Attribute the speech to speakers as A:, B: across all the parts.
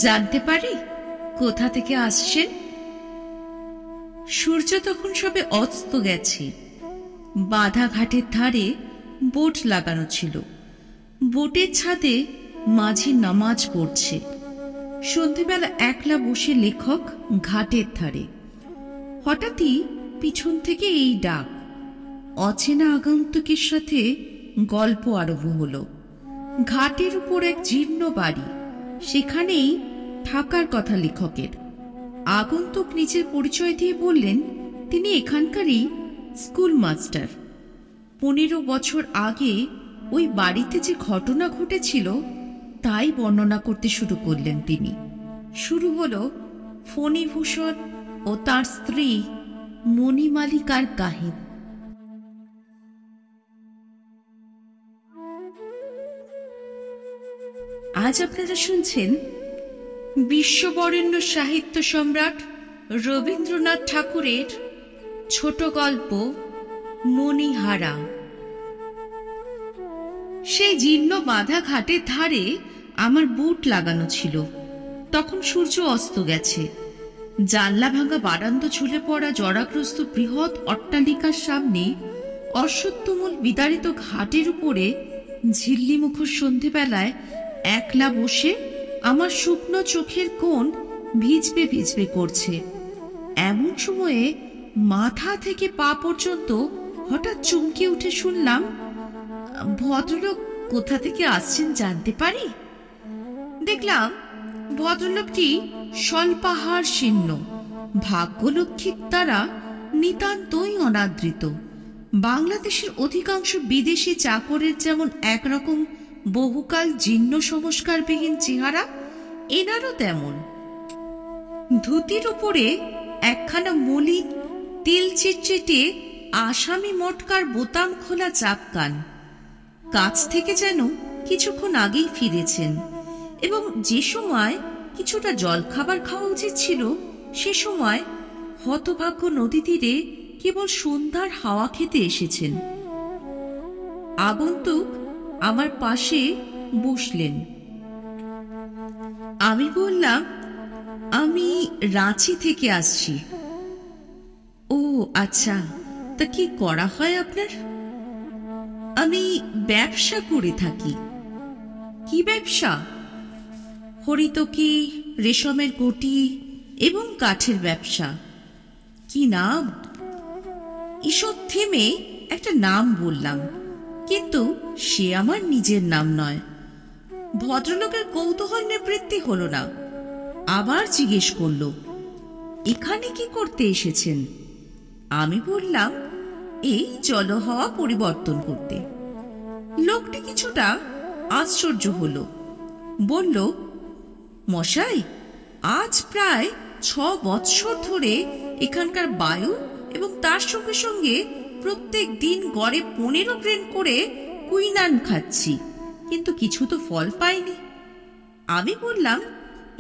A: জানতে পারি কোথা থেকে আসছেন? সূর্য তখন সবে অস্ত গেছে। বাঁধা ঘাটের ধারে বোট লাগানো ছিল। বোটের ছাদে মাঝি নামাজ পড়ছে। সন্ধেবেলা একলা বসে লেখক ঘাটের ধারে। হঠাৎই পিছন থেকে এই ডাক। অচেনা আগন্তুকের সাথে গল্প আরম্ভ হলো। ঘাটের উপর এক জীর্ণ বাড়ি, সেখানেই থাকার কথা লেখকের। আগন্তুক নিজের পরিচয় দিয়ে বললেন তিনি এখানকারই স্কুল মাস্টার। 15 বছর আগে ওই বাড়িতে যে ঘটনা ঘটেছিল তাই বর্ণনা করতে শুরু করলেন তিনি। শুরু হলো ফণিভূষণ ও তার স্ত্রী মণিমালিকার কাহিনী। আজ আপনারা শুনছেন বিশ্ববরেণ্য সাহিত্য সম্রাট রবীন্দ্রনাথ ঠাকুরের ছোট গল্প মণিহারা। সেই জীর্ণ বাঁধা ঘাটের ধারে আমার বুট লাগানো ছিল। তখন সূর্য অস্ত গেছে। জানলা ভাঙা বারান্দা ঝুলে পড়া জরাগ্রস্ত বৃহৎ অট্টালিকার সামনে অশ্বত্থমূল বিদারিত ঘাটের উপরে ঝিল্লি মুখর সন্ধেবেলায় একলা বসে আমার শুকনো চোখের কোণ ভিজবে ভিজবে করছে। এমন সময়ে মাথা থেকে পা পর্যন্ত হঠাৎ চমকে উঠে শুনলাম, ভদ্রলোক কোথা থেকে আসছেন জানতে পারি? দেখলাম ভদ্রলোকটি স্বল্পাহার শীর্ণ, ভাগ্যলক্ষ্মীর দ্বারা নিতান্তই অনাদৃত। বাংলাদেশের অধিকাংশ বিদেশি চাকরের যেমন একরকম বহুকাল জীর্ণ সংস্কারবিহীন চেহারা, এনারও তেমন। ধুতির উপরে একখানা মলিন তিল চিটচিটে আসামি মটকার বোতাম খোলা চাপকান। কাছ থেকে যেন কিছুক্ষণ আগেই ফিরেছেন, এবং যে সময় কিছুটা জলখাবার খাওয়া উচিত ছিল সে সময় হতভাগ্য নদী তীরে কেবল সন্ধ্যার হাওয়া খেতে এসেছেন। আগন্তুক আমার পাশে বসলেন। আমি বললাম, আমি রাঁচি থেকে আসছি। ও আচ্ছা, তা কি করা হয় আপনার? আমি ব্যবসা করে থাকি। কি ব্যবসা? হরিতকি, রেশমের গুটি এবং কাঠের ব্যবসা। কি নাম? ঈষৎ থেমে একটা নাম বললাম, কিন্তু সে আমার নিজের নাম নয়। ভদ্রলোকের কৌতূহল নিবৃত্তি হলো না। আবার জিজ্ঞেস করল, এখানে কি করতে এসেছেন? আমি বললাম, এই জলহাওয়া পরিবর্তন করতে। লোকটি কিছুটা আশ্চর্য হলো। বলল, মশাই, আজ প্রায় 6 বৎসর ধরে এখানকার বায়ু এবং তার সঙ্গে সঙ্গে প্রত্যেক দিন গড়ে 15 গ্রেন করে কুইনান খাচ্ছি, কিন্তু কিছু তো ফল পাইনি। আমি বললাম,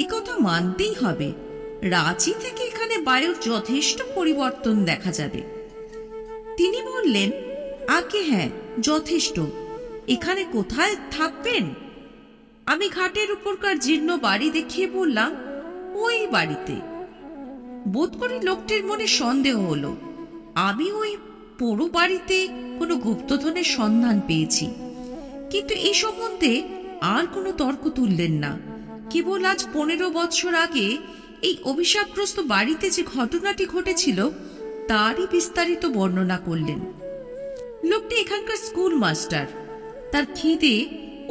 A: একথা মানতেই হবে, রাঁচি থেকে এখানে বায়ুর যথেষ্ট পরিবর্তন দেখা যাবে। তিনি বললেন, আগে হ্যাঁ, যথেষ্ট। এখানে কোথায় থাকবেন? আমি ঘাটের উপরকার জীর্ণ বাড়ি দেখিয়ে বললাম, ওই বাড়িতে। বোধ করি লোকটির মনে সন্দেহ হলো। আমি ওই পোড়ো বাড়িতে কোনো গুপ্তধনের সন্ধান পেয়েছি, কিন্তু এই সম্বন্ধে আর কোনো তর্ক তুললেন না। কেবল আজ 15 বছর আগে এই অভিশাপগ্রস্ত বাড়িতে যে ঘটনাটি ঘটেছিল তারই বিস্তারিত বর্ণনা করলেন। লোকটি এখানকার স্কুল মাস্টার। তার খিদে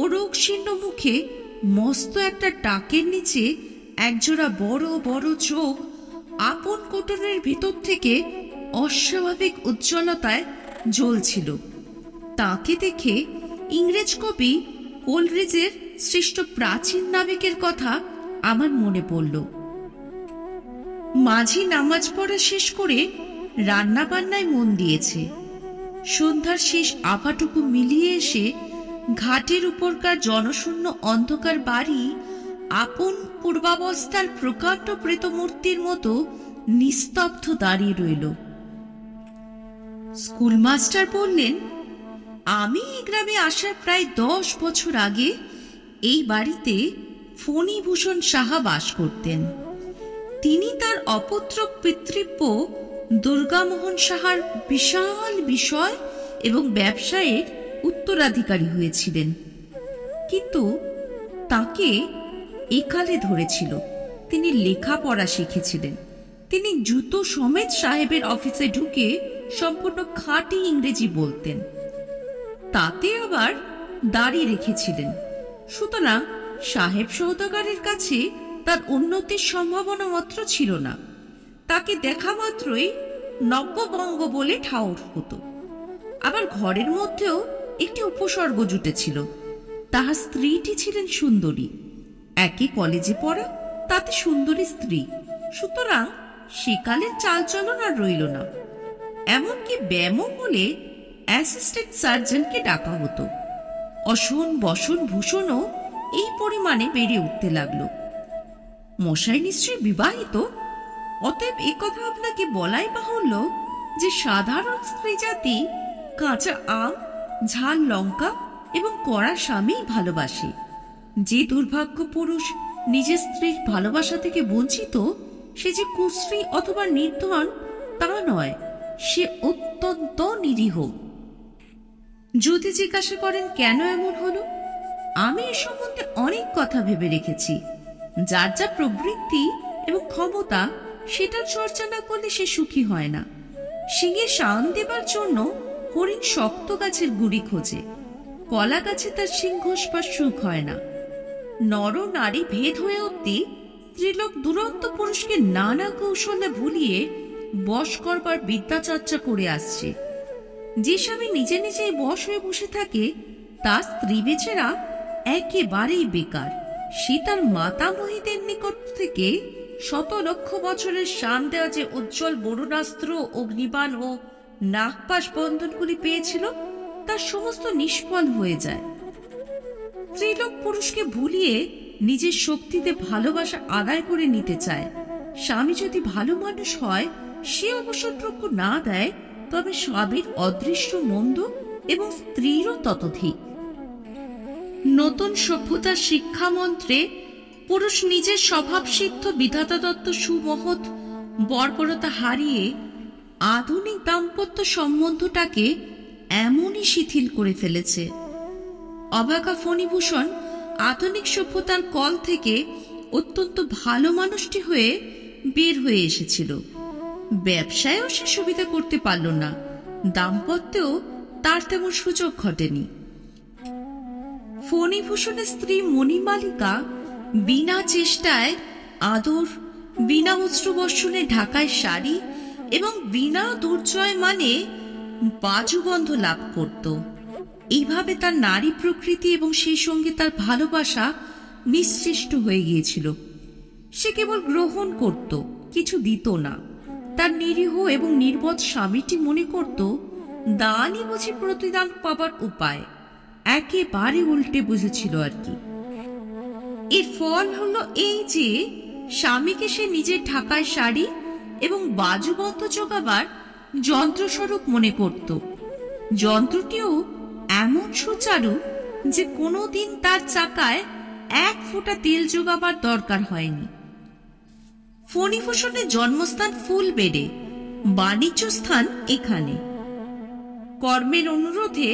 A: ও রোগশীর্ণ মুখে মস্ত একটা টাকের নিচে একজোড়া বড় বড় চোখ আপন কোটরের ভিতর থেকে অস্বাভাবিক উজ্জ্বলতায় জ্বলছিল। তাকে দেখে ইংরেজ কবি কোলরিজের সৃষ্ট প্রাচীন নাবিকের কথা আমার মনে পড়ল। মাঝি নামাজ পড়া শেষ করে রান্না বান্নায় মন দিয়েছে। সন্ধ্যার শেষ আভাটুকু মিলিয়ে এসে ঘাটের উপরকার জনশূন্য অন্ধকার বাড়ি আপন পূর্বাবস্থার প্রকাণ্ড প্রেতমূর্তির মতো নিস্তব্ধ দাঁড়িয়ে রইল। স্কুলমাস্টার বললেন, আমি এই গ্রামে আসার প্রায় 10 বছর আগে এই বাড়িতে ফণীভূষণ সাহা বাস করতেন। তিনি তার অপুত্রক পিতৃব্য দুর্গামোহন সাহার বিশাল বিষয় এবং ব্যবসায়ের উত্তরাধিকারী হয়েছিলেন, কিন্তু তাকে একালে ধরেছিল। তিনি লেখাপড়া শিখেছিলেন। তিনি জুতো সমেত সাহেবের অফিসে ঢুকে সম্পূর্ণ খাঁটি ইংরেজি বলতেন, তাতে আবার দাড়ি রেখেছিলেন। সুতরাং সাহেব সওদাগরের কাছে তার উন্নতির সম্ভাবনা মাত্র ছিল না। তাকে দেখা মাত্রই নব্যবঙ্গ বলে ঠাউর হতো। আবার ঘরের মধ্যেও একটি উপসর্গ জুটেছিল। তাহার স্ত্রীটি ছিলেন সুন্দরী, একই কলেজে পড়া, তাতে সুন্দরী স্ত্রী। সুতরাং সেকালের চালচলন আর রইল না। এমনকি ব্যামো হলে অ্যাসিস্ট্যান্ট সার্জনকে ডাকা হতো। অসন বসন ভূষণও এই পরিমাণে বেড়ে উঠতে লাগলো। মশাই নিশ্চয়ই বিবাহিত, অতএব এ কথা আপনাকে বলাই বাহুল্য যে সাধারণ স্ত্রী জাতি কাঁচা আম, ঝাল লঙ্কা এবং কড়া স্বামী ভালোবাসে। যে দুর্ভাগ্য পুরুষ নিজের স্ত্রীর ভালোবাসা থেকে বঞ্চিত, সে যে কুশ্রী অথবা নির্ধন তা নয়, সে অত্যন্ত নিরীহ। যদি জিজ্ঞাসা করেন কেন এমন হলো, আমি এ সম্বন্ধে অনেক কথা ভেবে রেখেছি। যার যা প্রবৃত্তি এবং ক্ষমতা, সেটার চর্চা না করলে সে সুখী হয় না। সিংহে শান দেবার জন্য হরিণ শক্ত গাছের গুড়ি খোঁজে, কলা গাছে তার শিং ঘষবার সুখ হয় না। নর নারী ভেদ হয়ে অব্দি স্ত্রীলোক দুরন্ত পুরুষকে নানা কৌশলে ভুলিয়ে বশ করবার বিদ্যাচর্চা করে আসছে। যে স্বামী নিজে নিজেই বশ হয়ে বসে থাকে, তার স্ত্রী বেচারা একেবারেই বেকার। সে তার মাতামহীদের নিকট থেকে শত লক্ষ বছরের শান দেওয়া যে উজ্জ্বল বরুণাস্ত্র, অগ্নিবাণ ও নাগপাশ বন্ধনগুলি পেয়েছিল, তার সমস্ত নিষ্ফল হয়ে যায়। স্ত্রীলোক পুরুষকে ভুলিয়ে নিজের শক্তিতে ভালোবাসা আদায় করে নিতে চায়। স্বামী যদি ভালো মানুষ হয়, সে অবসরদ্রব্য না দেয়, তবে স্বামীর অদৃশ্য মন্দ এবং স্ত্রীরও ততোধিক। নতুন সভ্যতার শিক্ষা মন্ত্রে পুরুষ নিজের স্বভাবসিদ্ধ বিধাতা দত্ত সুমহৎ বর্বরতা হারিয়ে আধুনিক দাম্পত্য সম্বন্ধটাকে এমনই শিথিল করে ফেলেছে। অবাকা ফণীভূষণ আধুনিক সভ্যতার কল থেকে অত্যন্ত ভালো মানুষটি হয়ে বের হয়ে এসেছিল। ব্যবসায়ও সে সুবিধা করতে পারল না, দাম্পত্যেও তার তেমন সুযোগ ঘটেনি। ফণীভূষণের স্ত্রী মণিমালিকা বিনা চেষ্টায় আদর, বিনা অশ্রুবর্ষণে ঢাকায় শাড়ি এবং বিনা দুর্জয় মানে বাজুবন্ধ লাভ করত। এইভাবে তার নারী প্রকৃতি এবং সেই সঙ্গে তার ভালোবাসা নিঃসৃষ্ট হয়ে গিয়েছিল। সে কেবল গ্রহণ করত, কিছু দিত না। তার নিরীহ এবং নির্বোধ স্বামীটি মনে করত দানই বুঝি প্রতিদান পাবার উপায়। একেবারে উল্টে বুঝেছিল আর কি। এর ফল হলো এই যে স্বামীকে সে নিজের ঢাকায় শাড়ি এবং বাজুবন্ধ জোগাবার যন্ত্রস্বরূপ মনে করত। যন্ত্রটিও এমন সুচারু যে কোনোদিন তার চাকায় এক ফোঁটা তেল জোগাবার দরকার হয়নি। ফণীভূষণের জন্মস্থান ফুলবেড়ে, বাণিজ্য স্থান এখানে। কর্মের অনুরোধে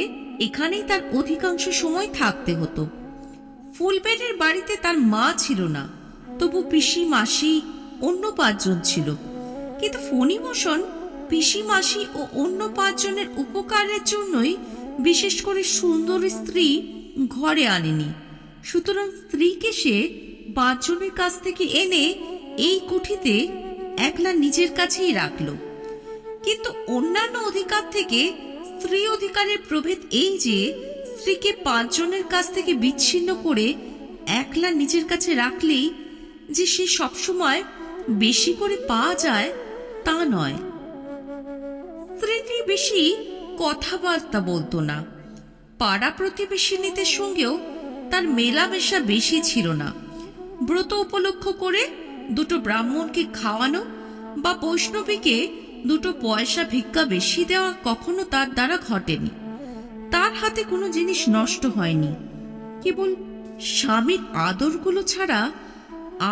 A: এখানেই তার অধিকাংশ সময় থাকতে হতো। ফুলবেড়ের বাড়িতে তার মা ছিল না, তবু পিসি মাসি অন্য 5 জন ছিল। কিন্তু ফণীভূষণ পিসি মাসি ও অন্য 5 জনের উপকারের জন্যই বিশেষ করে সুন্দর স্ত্রী ঘরে আনেনি। সুতরাং স্ত্রীকে সে 5 জনের কাছ থেকে এনে এই কুঠিতে একলা নিজের কাছেই রাখল। কিন্তু অন্যান্য অধিকার থেকে স্ত্রী অধিকারের প্রভেদ এই যে স্ত্রীকে 5 জনের কাছ থেকে বিচ্ছিন্ন করে একলা নিজের কাছে রাখলেই যে সে সবসময় বেশি করে পাওয়া যায় তা নয়। স্ত্রীটি বেশি কথাবার্তা বলতো না। পাড়া প্রতিবেশিনীদের সঙ্গেও তার মেলামেশা বেশি ছিল না। ব্রত উপলক্ষ করে 2 ব্রাহ্মণকে খাওয়ানো বা বৈষ্ণবীকে 2 পয়সা ভিক্ষা বেশি দেওয়া কখনো তার দ্বারা ঘটেনি। তার হাতে কোনো জিনিস নষ্ট হয়নি। কেবল স্বামীর আদরগুলো ছাড়া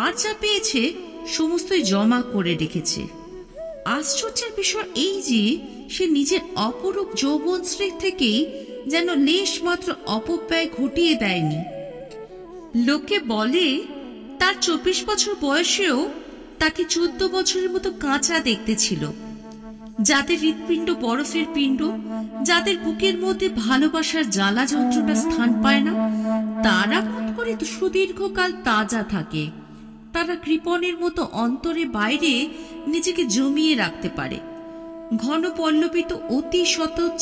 A: আর যা পেয়েছে সমস্তই জমা করে রেখেছে। আশ্চর্যের বিষয় এই যে সে নিজের অপরূপ যৌবনশ্রী থেকেই যেন লেশ মাত্র অপব্যয় ঘটিয়ে দেয়নি। লোকে বলে তার 24 বছর বয়সেও তাকে 14 বছরের মতো কাঁচা দেখতে ছিল। যাদের হৃৎপিণ্ড বরফের পিণ্ড, যাদের বুকের মধ্যে ভালোবাসার জ্বালা যন্ত্রণা স্থান পায় না, তারা বোধ করে সুদীর্ঘকাল তাজা থাকে। তারা কৃপণের মতো অন্তরে বাইরে নিজেকে জমিয়ে রাখতে পারে। ঘন পল্লবিত অতি সতেজ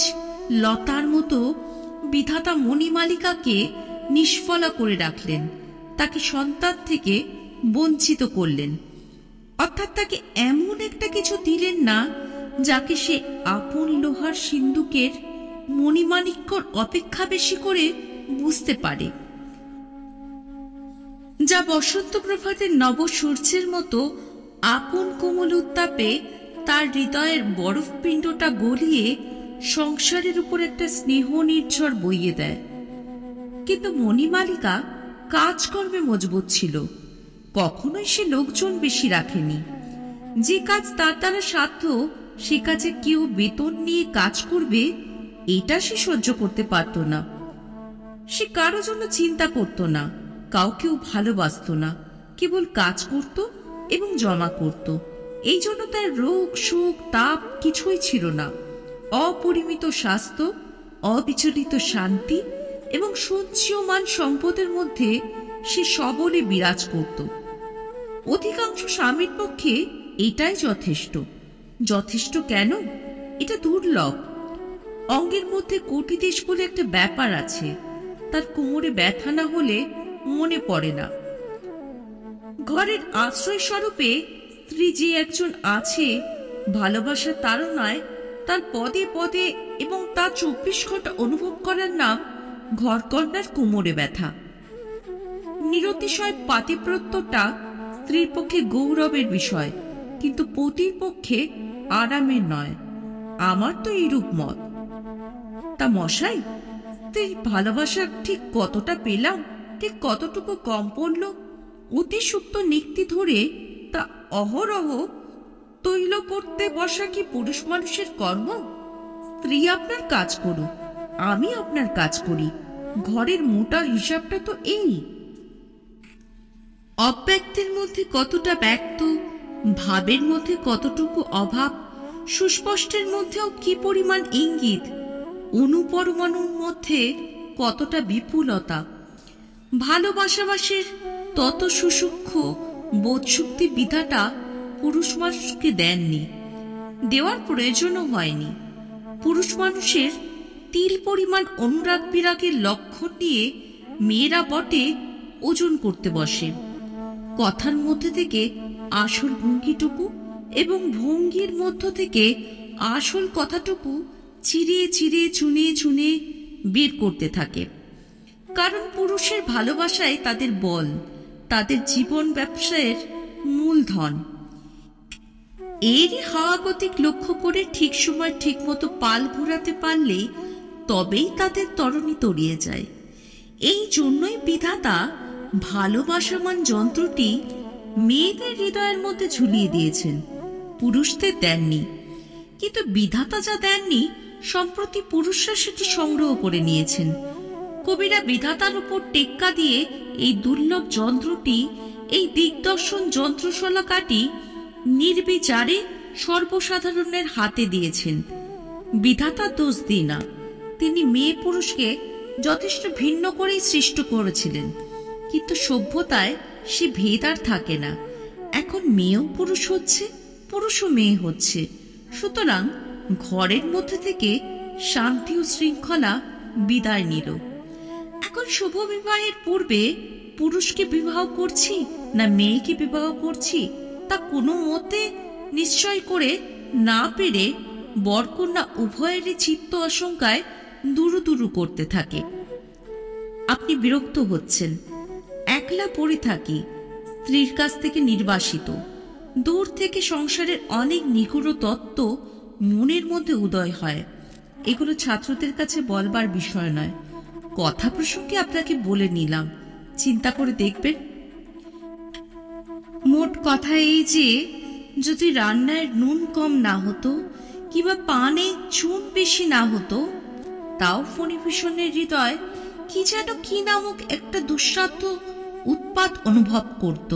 A: লতার মতো বিধাতা মণিমালিকাকে নিষ্ফলা করে রাখলেন, তাকে সন্তান থেকে বঞ্চিত করলেন। অর্থাৎ তাকে এমন একটা কিছু দিলেন না যাকে সে আপন লোহার সিন্দুকের মণিমাণিক্যর অপেক্ষা বেশি করে বুঝতে পারে, যা বসন্ত প্রভাতের নব সূর্যের মতো আপন কোমল উত্তাপে তার হৃদয়ের বরফ পিণ্ডটা গলিয়ে সংসারের উপর একটা স্নেহ নির্ঝর বইয়ে দেয়। কিন্তু মণিমালিকা কাজকর্মে মজবুত ছিল, কখনোই সে লোকজন বেশি রাখেনি। যে কাজ তার দ্বারা সাধ্য সে কাজে কেউ বেতন নিয়ে কাজ করবে এটা সে সহ্য করতে পারত না। সে কারো জন্য চিন্তা করত না, কাউকেও ভালোবাসত না, কেবল কাজ করত এবং জমা করত। এই জন্য তার রোগ সুখ তাপ কিছুই ছিল না। অপরিমিত স্বাস্থ্য, অবিচলিত শান্তি এবং সঞ্চয়মান সম্পদের মধ্যে সে সবলে বিরাজ করত। অধিকাংশ স্বামীর পক্ষে এটাই যথেষ্ট। যথেষ্ট কেন? এটা দুর্লভ। অঙ্গের মধ্যে কোটিদেশ বলে একটা ব্যাপার আছে, তার কোমরে ব্যথা না হলে মনে পড়ে না। ঘরের আশ্রয় স্বরূপে স্ত্রী যে একজন আছে, ভালোবাসার তাড়নায় তার পদে পদে এবং তা 24 ঘন্টা অনুভব করার নাম ঘরকন্যার কোমরে ব্যথা। নিরতিশয় পাতিব্রত্যটা স্ত্রীর পক্ষে গৌরবের বিষয়, কিন্তু পতির পক্ষে আরামের নয়। আমার তো এইরূপ মত। তা মশাই, স্ত্রীর ভালোবাসা ঠিক কতটা পেলাম, ঠিক কতটুকু কম পড়ল? অতি সুপ্ত নিক্তি ধরে তা অহরহ তৈল করতে বসা কি পুরুষ মানুষের কর্ম? স্ত্রী আপনার কাজ করুক, আমি আপনার কাজ করি, ঘরের মোটা হিসাবটা তো এই। অব্যক্তের মধ্যে কতটা ব্যক্ত, ভাবের মধ্যে কতটুকু অভাব, সুস্পষ্টের মধ্যেও কি পরিমাণ ইঙ্গিত, অনুপরমাণুর মধ্যে কতটা বিপুলতা। ভালোবাসাবাসের তত সুসূক্ষ্ম বোধশক্তি বিধাতা পুরুষ মানুষকে দেননি, দেওয়ার প্রয়োজনও হয়নি। পুরুষ মানুষের তিল পরিমাণ অনুরাগ বিরাগের লক্ষণ নিয়ে মেয়েরা বটে ওজন করতে বসে। কথার মধ্যে থেকে আসল ভঙ্গিটুকু এবং ভঙ্গির মধ্য থেকে আসল কথাটুকু চিরিয়ে চিরিয়ে চুনে চুনে বের করতে থাকে। কারণ পুরুষের ভালোবাসায় তাদের বল, তাদের জীবন ব্যবসায়ের মূলধন। এরই হাওয়াগতিক লক্ষ্য করে ঠিক সময় ঠিক মতো পাল ঘোরাতে পারলে তবেই তাদের তরণী তরিয়ে যায়। এই জন্যই বিধাতা ভালোবাসামান যন্ত্রটি মেয়েদের হৃদয়ের মধ্যে ঝুলিয়ে দিয়েছেন, পুরুষদের দেননি। কিন্তু বিধাতা যা দেননি, সম্প্রতি পুরুষরা সেটি সংগ্রহ করে নিয়েছেন। কবিরা বিধাতার উপর টেক্কা দিয়ে এই দুর্লভ যন্ত্রটি, এই দিগদর্শন যন্ত্রশলাকাটি নির্বিচারে সর্বসাধারণের হাতে দিয়েছেন। বিধাতা দোষ দিই না, তিনি মেয়ে পুরুষকে যথেষ্ট ভিন্ন করেই সৃষ্টি করেছিলেন, কিন্তু সভ্যতায় সে ভেদ আর থাকে না। এখন মেয়েও পুরুষ হচ্ছে, পুরুষও মেয়ে হচ্ছে। সুতরাং ঘরের মধ্যে থেকে শান্তি ও শৃঙ্খলা বিদায় নিল। এখন শুভ বিবাহের পূর্বে পুরুষকে বিবাহ করছি না মেয়েকে বিবাহ করছি তা কোনো মতে নিশ্চয় করে না পেরে বরকন্যা উভয়েরই চিত্ত আশঙ্কায় দুরু দুরু করতে থাকে। আপনি বিরক্ত হচ্ছেন, একলা পড়ে থাকি, স্ত্রীর কাছ থেকে নির্বাসিত, দূর থেকে সংসারের অনেক নিগূঢ় তত্ত্ব মনের মধ্যে উদয় হয়। এগুলো ছাত্রদের কাছে বলবার বিষয় নয়, কথা প্রসঙ্গে আপনাকে বলে নিলাম। চিন্তা করে দেখবেন। মোট কথা এই যে, যদি রান্নায় নুন কম না হতো কিংবা পানে চুন বেশি না হতো, তাও ফণিভূষণের হৃদয় কি যেন কি নামক একটা দুঃসাধ্য উৎপাত অনুভব করত।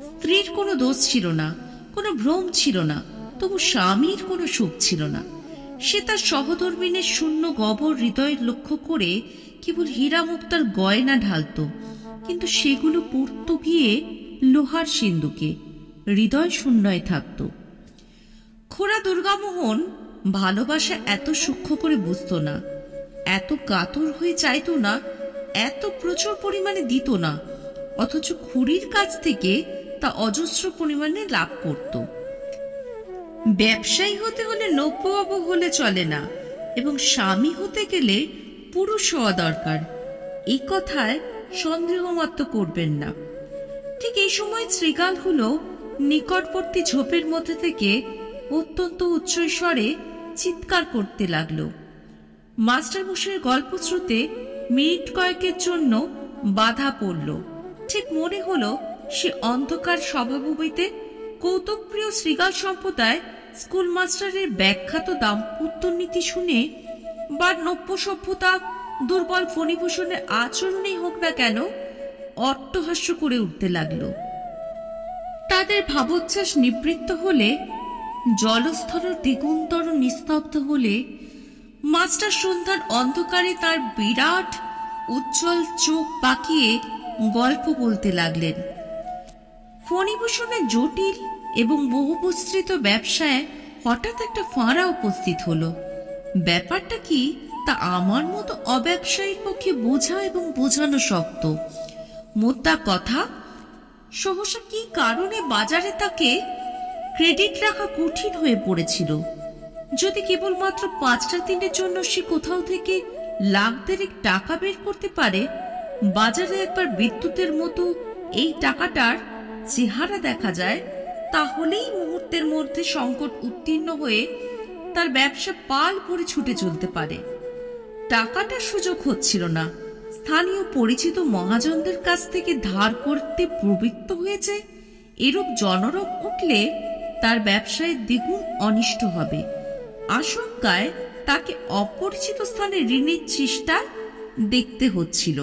A: স্ত্রীর কোনো দোষ ছিল না, কোনো ভ্রম ছিল না, তবু স্বামীর কোনো সুখ ছিল না। সে তার সহধর্মিণীর শূন্য গহ্বর হৃদয়ের লক্ষ্য করে কেবল হীরা মুক্তার গয়না ঢালত, কিন্তু সেগুলো পড়ত গিয়ে লোহার সিন্ধুকে, হৃদয় শূন্যয় থাকত। খোড়া দুর্গামোহন ভালোবাসা এত সূক্ষ্ম করে বুঝত না, এত কাতর হয়ে চাইত না, এত প্রচুর পরিমাণে দিত না, অথচ খুড়ির কাছ থেকে তা অজস্র পরিমাণে লাভ করত। ব্যবসায়ী হতে হলে নব্যবাবু হলে চলে না, এবং স্বামী হতে গেলে পুরুষ হওয়া দরকার, এই কথায় সন্দেহমাত্র করবেন না। ঠিক এই সময় শৃগালগুলো নিকটবর্তী ঝোপের মধ্যে থেকে অত্যন্ত উচ্চস্বরে চিৎকার করতে লাগলো। মাস্টারমশাইয়ের গল্প শ্রুতে মিনিট কয়েকের জন্য বাধা পড়ল। ঠিক মনে হলো সে অন্ধকার স্বভাবভূমিতে কৌতুকপ্রিয় শৃগাল সম্প্রদায় স্কুল মাস্টারের ব্যাখ্যাত দাম্পত্য নীতি শুনে বা নব্য সভ্যতা দুর্বল ফণিভূষণের আচরণেই হোক না কেন, অট্টহাস্য করে উঠতে লাগলো। তাদের ভাবোচ্ছ্বাস নিবৃত্ত হলে, জলস্থর দ্বিগুণতর নিস্তব্ধ হলে, মাস্টার সন্ধ্যার অন্ধকারে তার বিরাট উজ্জ্বল চোখ পাকিয়ে গল্প বলতে লাগলেন। ফণিভূষণের জটিল এবং বহুবিস্তৃত ব্যবসায় হঠাৎ একটা ফাঁড়া উপস্থিত হলো। ব্যাপারটা কি তা আমার মতো অব্যবসায়ীর পক্ষে বোঝা এবং বোঝানো শক্ত। মোদ্দা কথা, সহসা কি কারণে বাজারে তাকে ক্রেডিট রাখা কঠিন হয়ে পড়েছিল। যদি কেবলমাত্র 5টা দিনের জন্য সে কোথাও থেকে লাখ দেড়েক টাকা বের করতে পারে, বাজারে একবার বিদ্যুতের মতো এই টাকাটার চেহারা দেখা যায়, তাহলেই মুহূর্তের মধ্যে সংকট উত্তীর্ণ হয়ে তার ব্যবসা পাল ভরে ছুটে চলতে পারে। টাকাটার সুযোগ হচ্ছিল না। স্থানীয় পরিচিত মহাজনদের কাছ থেকে ধার করতে প্রবৃত্ত হয়েছে। এরূপ জনরব উঠলে তার ব্যবসায় দ্বিগুণ অনিষ্ট হবে। আশঙ্কায় তাকে অপরিচিত স্থানে ঋণের চেষ্টা দেখতে হচ্ছিল।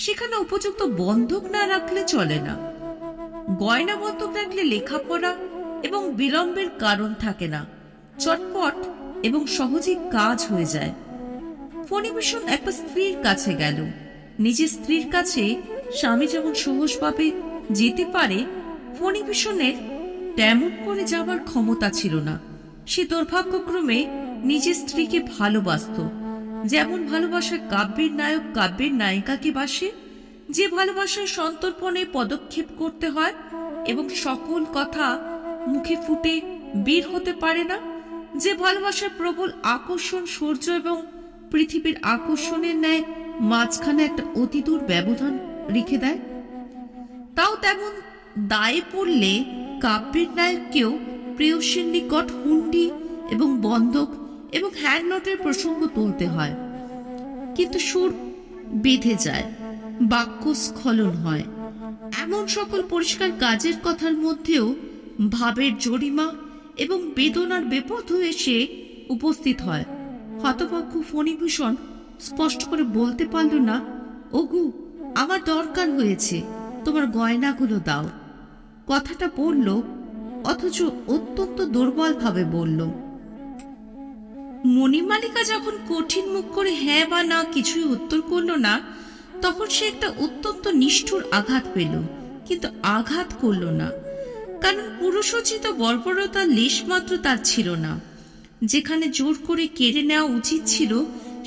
A: সেখানে উপযুক্ত বন্ধক না রাখলে চলে না। গয়না বন্ধক রাখলে লেখাপড়া এবং বিলম্বের কারণ থাকে না, চটপট এবং সহজেই কাজ হয়ে যায়। ফণিভূষণ একটা স্ত্রীর কাছে গেল। নিজের স্ত্রীর কাছে স্বামী যেমন সহজভাবে যেতে পারে, ফণিভূষণের তেমন করে যাবার ক্ষমতা ছিল না। সে দুর্ভাগ্যক্রমে নিজের স্ত্রীকে ভালোবাসত, যেমন ভালোবাসার কাব্যের নায়ক কাব্যের নায়িকাকে বাসে, যে ভালোবাসার সন্তর্পণে পদক্ষেপ করতে হয় এবং সকল কথা মুখে ফুটে বের হতে পারে না, যে ভালোবাসার প্রবল আকর্ষণ সূর্য এবং পৃথিবীর আকর্ষণের ন্যায় মাঝখানে একটা অতিদূর ব্যবধান রেখে দেয়। তাও তেমন দায়ে পড়লে কাব্যের নায়ককেও প্রেয়সীর নিকট হুন্ডি এবং বন্ধক এবং হ্যান্ড নোটের প্রসঙ্গ তুলতে হয়। কিন্তু সুর বেঁধে যায়, বাক্য স্খলন হয়। এমন সকল পরিষ্কার কাজের কথার মধ্যেও ভাবের জরিমা এবং বেদনার বেপথু এসে উপস্থিত হয়। হতভাগ্য ফণিভূষণ স্পষ্ট করে বলতে পারল না, ওগো, আমার দরকার হয়েছে, তোমার গয়নাগুলো দাও। কথাটা বলল, অথচ অত্যন্ত দুর্বল ভাবে বলল। মণিমালিকা যখন কঠিন মুখ করে হ্যাঁ বা না কিছুই উত্তর করল না, তখন সে একটা অত্যন্ত নিষ্ঠুর আঘাত পেল, কিন্তু আঘাত করল না, কারণ পুরুষোচিত বর্বরতার লেশমাত্র তার ছিল না। যেখানে জোর করে কেড়ে নেওয়া উচিত ছিল,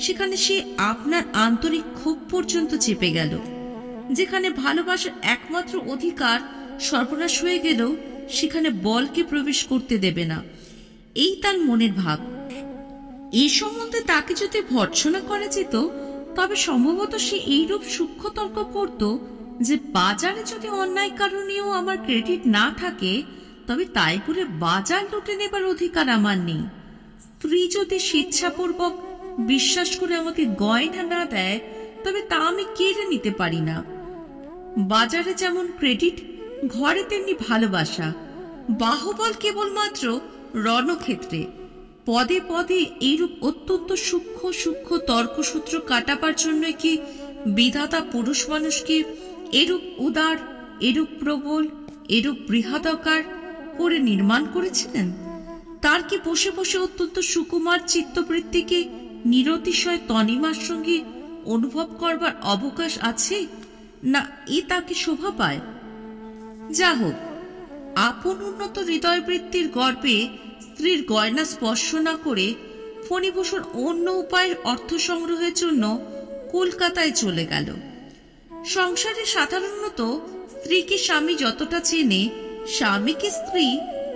A: সেখানে সে আপনার আন্তরিক ক্ষোভ পর্যন্ত চেপে গেল। যেখানে ভালোবাসার একমাত্র অধিকার সর্বনাশ হয়ে গেল, সেখানে বলকে প্রবেশ করতে দেবে না, এই তার মনের ভাব। এই সম্বন্ধে তাকে যদি ভর্ৎসনা করা যেত, তবে সম্ভবত সে এইরূপ সূক্ষ্ম তর্ক করত যে বাজারে যদি অন্যায় কারণেও আমার ক্রেডিট না থাকে, তবে তাই করে বাজার লুটে নেবার অধিকার আমার নেই। স্ত্রী যদি স্বেচ্ছাপূর্বক বিশ্বাস করে আমাকে গয়না না দেয়, তবে তা আমি কেড়ে নিতে পারি না। বাজারে যেমন ক্রেডিট, ঘরে তেমনি ভালোবাসা। বাহুবল কেবলমাত্র রণক্ষেত্রে। পদে পদে এইরূপ অত্যন্ত সূক্ষ্ম সূক্ষ্ম তর্কসূত্র কাটাবার জন্য কি বিধাতা পুরুষ মানুষকে এরূপ উদার, এরূপ প্রবল, এরূপ বৃহদাকার করে নির্মাণ করেছিলেন? তার কি বসে বসে অত্যন্ত সুকুমার চিত্তবৃত্তিকে নিরতিশয় তনিমার সঙ্গে অনুভব করবার অবকাশ আছে, না এ তাকে শোভা পায়? যা হোক, আপন উন্নত হৃদয়বৃত্তির গর্বে স্ত্রীর গয়না স্পর্শ না করে ফণিভূষণ অন্য উপায়ের অর্থ সংগ্রহের জন্য কলকাতায় চলে গেল। সংসারে সাধারণত স্ত্রীকে স্বামী যতটা চেনে, স্বামীকে স্ত্রী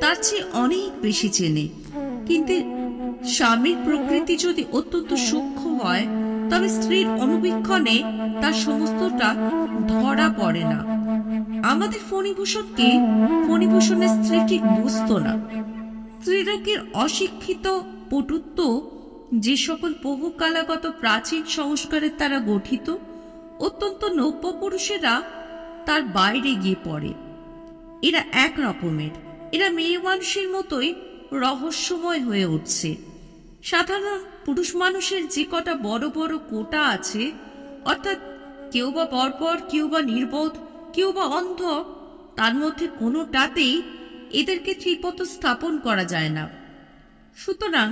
A: তার চেয়ে অনেক বেশি চেনে। কিন্তু স্বামীর প্রকৃতি যদি অত্যন্ত সূক্ষ্ম হয়, তবে স্ত্রীর অনুবীক্ষণে তার সমস্তটা ধরা পড়ে না। আমাদের ফণিভূষণকে ফণিভূষণের স্ত্রী ঠিক বুঝত না। স্ত্রীলোকের অশিক্ষিত পটুত্ব যে সকল বহুকালাগত প্রাচীন সংস্কারের দ্বারা গঠিত, অত্যন্ত নব্য পুরুষেরা তার বাইরে গিয়ে পড়ে। এরা এক রকমের, এরা মেয়ে মানুষের মতোই রহস্যময় হয়ে উঠছে। সাধারণ পুরুষ মানুষের যে কটা বড় বড় কোটা আছে, অর্থাৎ কেউ বা বর্বর, কেউ বা নির্বোধ, কেউ বা অন্ধ, তার মধ্যে কোনোটাতেই এদেরকে ঠিকমত স্থাপন করা যায় না। সুতরাং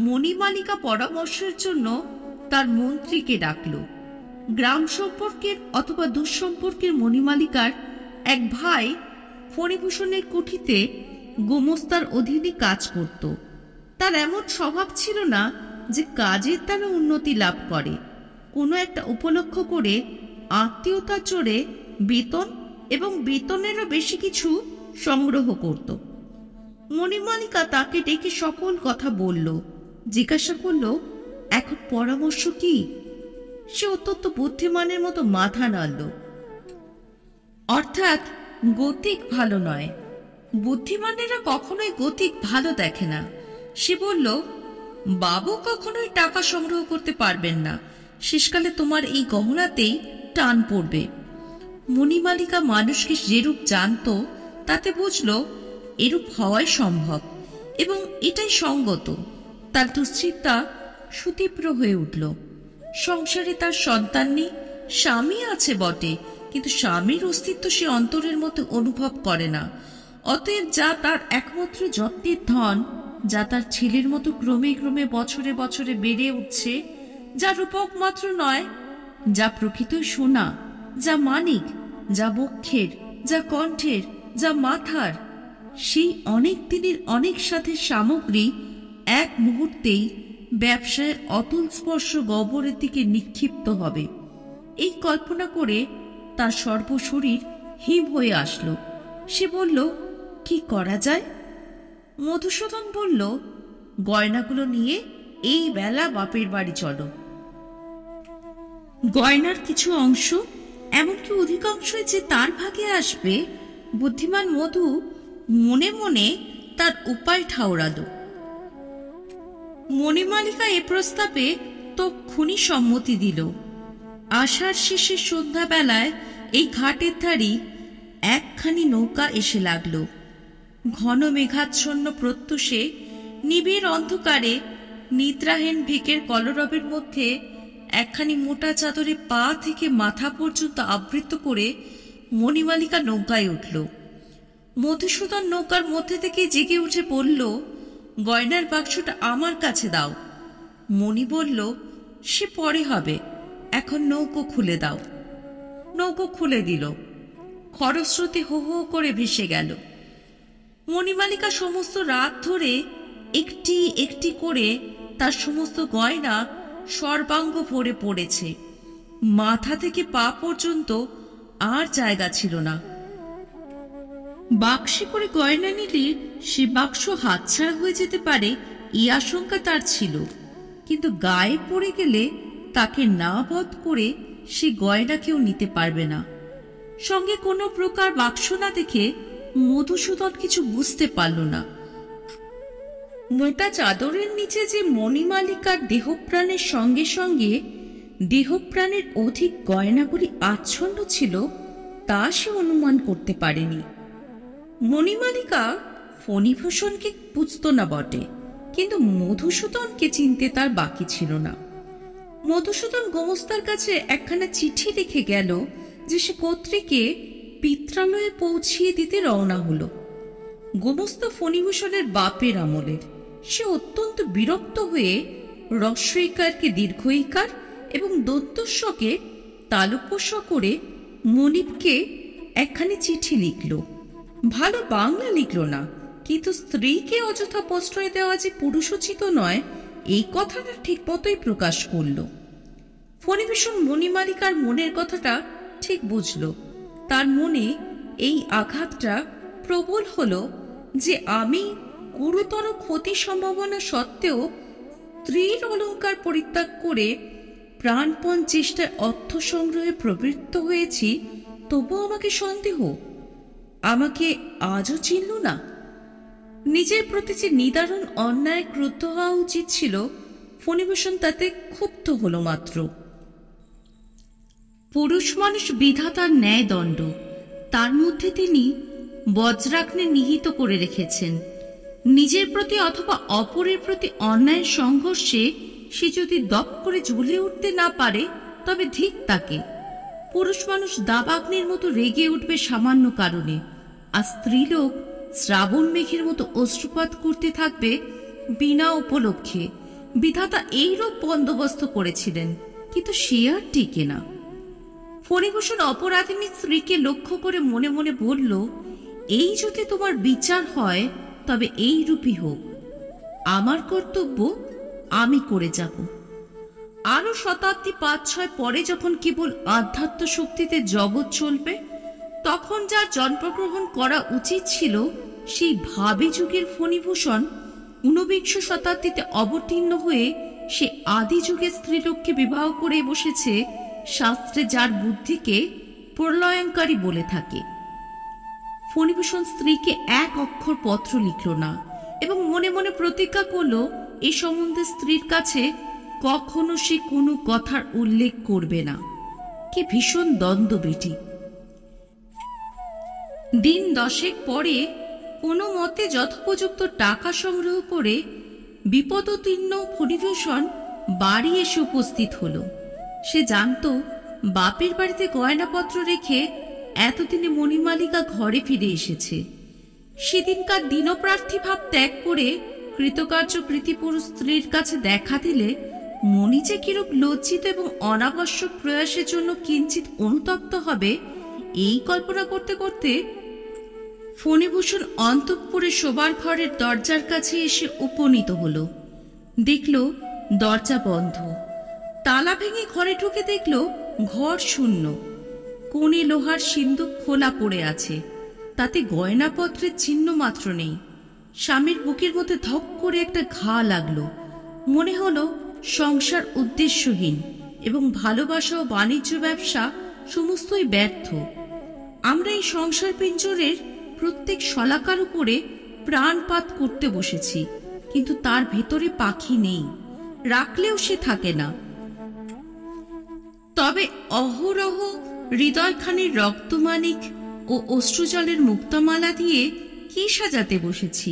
A: মণিমালিকা পরামর্শের জন্য তার মন্ত্রীকে ডাকল। গ্রাম সম্পর্কের অথবা দুঃসম্পর্কের মণিমালিকার এক ভাই ফণিভূষণের কুঠিতে গোমস্তার অধীনে কাজ করত। তার এমন স্বভাব ছিল না যে কাজের দ্বারা উন্নতি লাভ করে। কোনো একটা উপলক্ষ করে আত্মীয়তার জোরে বেতন এবং বেতনেরও বেশি কিছু সংগ্রহ করত। মণিমালিকা তাকে ডেকে সকল কথা বলল, জিজ্ঞাসা করল এখন পরামর্শ কি। সে অত্যন্ত বুদ্ধিমানের মতো মাথা নাড়ল। অর্থাৎ গতিক ভালো নয়, বুদ্ধিমানেরা কখনোই গতিক ভালো দেখে না। সে বলল, বাবু কখনোই টাকা সংগ্রহ করতে পারবেন না, শেষকালে তোমার এই গহনাতেই টান পড়বে। মণিমালিকা মানুষকে যেরূপ জানত, তাতে বুঝল এরূপ হওয়াই সম্ভব এবং এটাই সঙ্গত। তার দুশ্চিন্তা সুতীব্র হয়ে উঠল। সংসারে তার সন্তান নেই, স্বামী আছে বটে, কিন্তু স্বামীর অস্তিত্ব সে অন্তরের মতো অনুভব করে না। অতএব যা তার একমাত্র যত্নের ধন, যা তার ছেলের মতো ক্রমে ক্রমে বছরে বছরে বেড়ে উঠছে, যা রূপক মাত্র নয়, যা প্রকৃতই সোনা, যা মানিক, যা বক্ষের, যা কণ্ঠের, যা মাথার, সেই অনেক দিনের অনেক সাথে সামগ্রী এক মুহূর্তেই ব্যবসায়ের অতুল স্পর্শ গহ্বরের দিকে নিক্ষিপ্ত হবে। এই কল্পনা করে তার সর্বশরীর হিম হয়ে আসলো। সে বলল, কি করা যায়? মধুসূদন বলল, গয়নাগুলো নিয়ে এই বেলা বাপের বাড়ি চলো। গয়নার কিছু অংশ, এমনকি অধিকাংশই যে তার ভাগে আসবে, বুদ্ধিমান মধু মনে মনে তার উপায় ঠাউরাল। মণিমালিকা এ প্রস্তাবে তক্ষুনি সম্মতি দিল। আষাঢ় শেষে সন্ধ্যাবেলায় এই ঘাটের ধারি একখানি নৌকা এসে লাগল। ঘন মেঘাচ্ছন্ন প্রত্যুষে নিবিড় অন্ধকারে নিদ্রাহীন ভিকের কলরবের মধ্যে একখানি মোটা চাদরে পা থেকে মাথা পর্যন্ত আবৃত করে মণিমালিকা নৌকায় উঠল। মধুসূদন নৌকার মধ্যে থেকে জেগে উঠে বলল, গয়নার বাক্সটা আমার কাছে দাও। মণি বলল, সে পরে হবে, এখন নৌকো খুলে দাও। নৌকো খুলে দিল। খরস্রোতে হো হো করে ভেসে গেল। মণিমালিকা সমস্ত রাত ধরে একটি একটি করে তার সমস্ত গয়না সর্বাঙ্গ ভরে পড়েছে। মাথা থেকে পা পর্যন্ত আর জায়গা ছিল না। বাক্সে করে গয়না নিলে সে বাক্স হাতছাড়া হয়ে যেতে পারে, এই আশঙ্কা তার ছিল। কিন্তু গায়ে পড়ে গেলে তাকে না বধ করে সে গয়না কেউ নিতে পারবে না। সঙ্গে কোনো প্রকার বাক্স না দেখে মধুসূদন কিছু বুঝতে পারল না। মোটা চাদরের নিচে যে মণিমালিকার দেহপ্রাণের সঙ্গে সঙ্গে দেহপ্রাণের অধিক গয়নাগুলি আচ্ছন্ন ছিল, তা সে অনুমান করতে পারেনি। মণিমালিকা ফণিভূষণকে বুঝত না বটে, কিন্তু মধুসূদনকে চিনতে তার বাকি ছিল না। মধুসূদন গোমস্তার কাছে একখানা চিঠি লিখে গেল যে সে কর্ত্রীকে পিত্রালয়ে পৌঁছিয়ে দিতে রওনা হলো। গোমস্তা ফণিভূষণের বাপের আমলের। সে অত্যন্ত বিরক্ত হয়ে রস্বইকারকে দীর্ঘইকার এবং দন্তস্বকে তালুকস্ব করে মনিবকে একখানি চিঠি লিখল। ভালো বাংলা লিখল না, কিন্তু স্ত্রীকে অযথা প্রশ্রয় দেওয়া যে পুরুষোচিত নয় এই কথাটা ঠিক মতোই প্রকাশ করল। ফণিভূষণ মণিমালিকার মনের কথাটা ঠিক বুঝল। তার মনে এই আঘাতটা প্রবল হলো যে আমি গুরুতর ক্ষতি সম্ভাবনা সত্ত্বেও স্ত্রীর অলঙ্কার পরিত্যাগ করে প্রাণপণ চেষ্টায় অর্থ সংগ্রহে প্রবৃত্ত হয়েছি, তবু আমাকে সন্দেহ, আমাকে আজও চিনল না। নিজের প্রতি যে নিদারুণ অন্যায় ক্রুদ্ধ হওয়া উচিত ছিল, ফণিভূষণ তাতে ক্ষুব্ধ হল মাত্র। পুরুষ মানুষ বিধাতার ন্যায় দণ্ড, তার মধ্যে তিনি বজ্রাগ্নি নিহিত করে রেখেছেন। নিজের প্রতি অথবা অপরের প্রতি অন্যায়ের সংঘর্ষে সে যদি দপ করে জ্বলে উঠতে না পারে, তবে ধিক তাকে। পুরুষ মানুষ দাবাগ্নির মতো রেগে উঠবে সামান্য কারণে, আর স্ত্রীলোক শ্রাবণ মেঘের মতো অশ্রুপাত করতে থাকবে বিনা উপলক্ষে। বিধাতা এইরূপ বন্দোবস্ত করেছিলেন, কিন্তু সে আর টিকে না। ফণিভূষণ অপরাধিনী স্ত্রীকে লক্ষ্য করে মনে মনে বলল, এই যদি তোমার বিচার হয় তবে এই রূপই হোক। আমার কর্তব্য আমি করে যাব। আরো শতাব্দী ৫-৬ পরে যখন কেবল আধ্যাত্ম শক্তিতে জগৎ চলবে, তখন যার জন্মগ্রহণ করা উচিত ছিল সেই ভাবী যুগের ফণিভূষণ ঊনবিংশ শতাব্দীতে অবতীর্ণ হয়ে সে আদি যুগের স্ত্রীলোককে বিবাহ করে বসেছে, শাস্ত্রে যার বুদ্ধিকে প্রলয়ঙ্কারী বলে থাকে। ফণিভূষণ স্ত্রীকে এক অক্ষর পত্র লিখল না এবং মনে মনে প্রতিজ্ঞা করল এ সম্বন্ধে স্ত্রীর কাছে কখনো সে কোনো কথার উল্লেখ করবে না। কি ভীষণ দ্বন্দ্ব বেটি! দিন 10 পরে কোনো মতে যথোপযুক্ত টাকা সংগ্রহ করে বিপদোত্তীর্ণ ফণিভূষণ বাড়ি এসে উপস্থিত হল। সে জানত বাপের বাড়িতে গয়নাপত্র রেখে এতদিনে মণিমালিকা ঘরে ফিরে এসেছে। সেদিনকার দিনপ্রার্থী ভাব ত্যাগ করে কৃতকার্য কৃতিপুরুষ স্ত্রীর কাছে দেখা দিলে মণি যে কিরূপ লজ্জিত এবং অনাবশ্যক প্রয়াসের জন্য কিঞ্চিত অনুতপ্ত হবে, এই কল্পনা করতে করতে ফণিভূষণ অন্তঃপুরে শোবার ঘরের দরজার কাছে এসে উপনীত হল। দেখল দরজা বন্ধ। তালা ভেঙে ঘরে ঢুকে দেখল ঘর শূন্য। কোণে লোহার সিন্দুক খোলা পড়ে আছে, তাতে গয়নাপত্রের চিহ্ন মাত্র নেই। স্বামীর বুকের মধ্যে ধক করে একটা ঘা লাগলো। মনে হলো সংসার উদ্দেশ্যহীন এবং ভালোবাসা ও বাণিজ্য ব্যবসা সমস্তই ব্যর্থ। আমরা এই সংসার পিঞ্জরের প্রত্যেক শলাকার উপরে প্রাণপাত করতে বসেছি, কিন্তু তার ভেতরে পাখি নেই, রাখলেও সে থাকে না। তবে অহরহ হৃদয়খানির রক্তমানিক ও অশ্রুজলের মুক্তামালা দিয়ে কি সাজাতে বসেছি।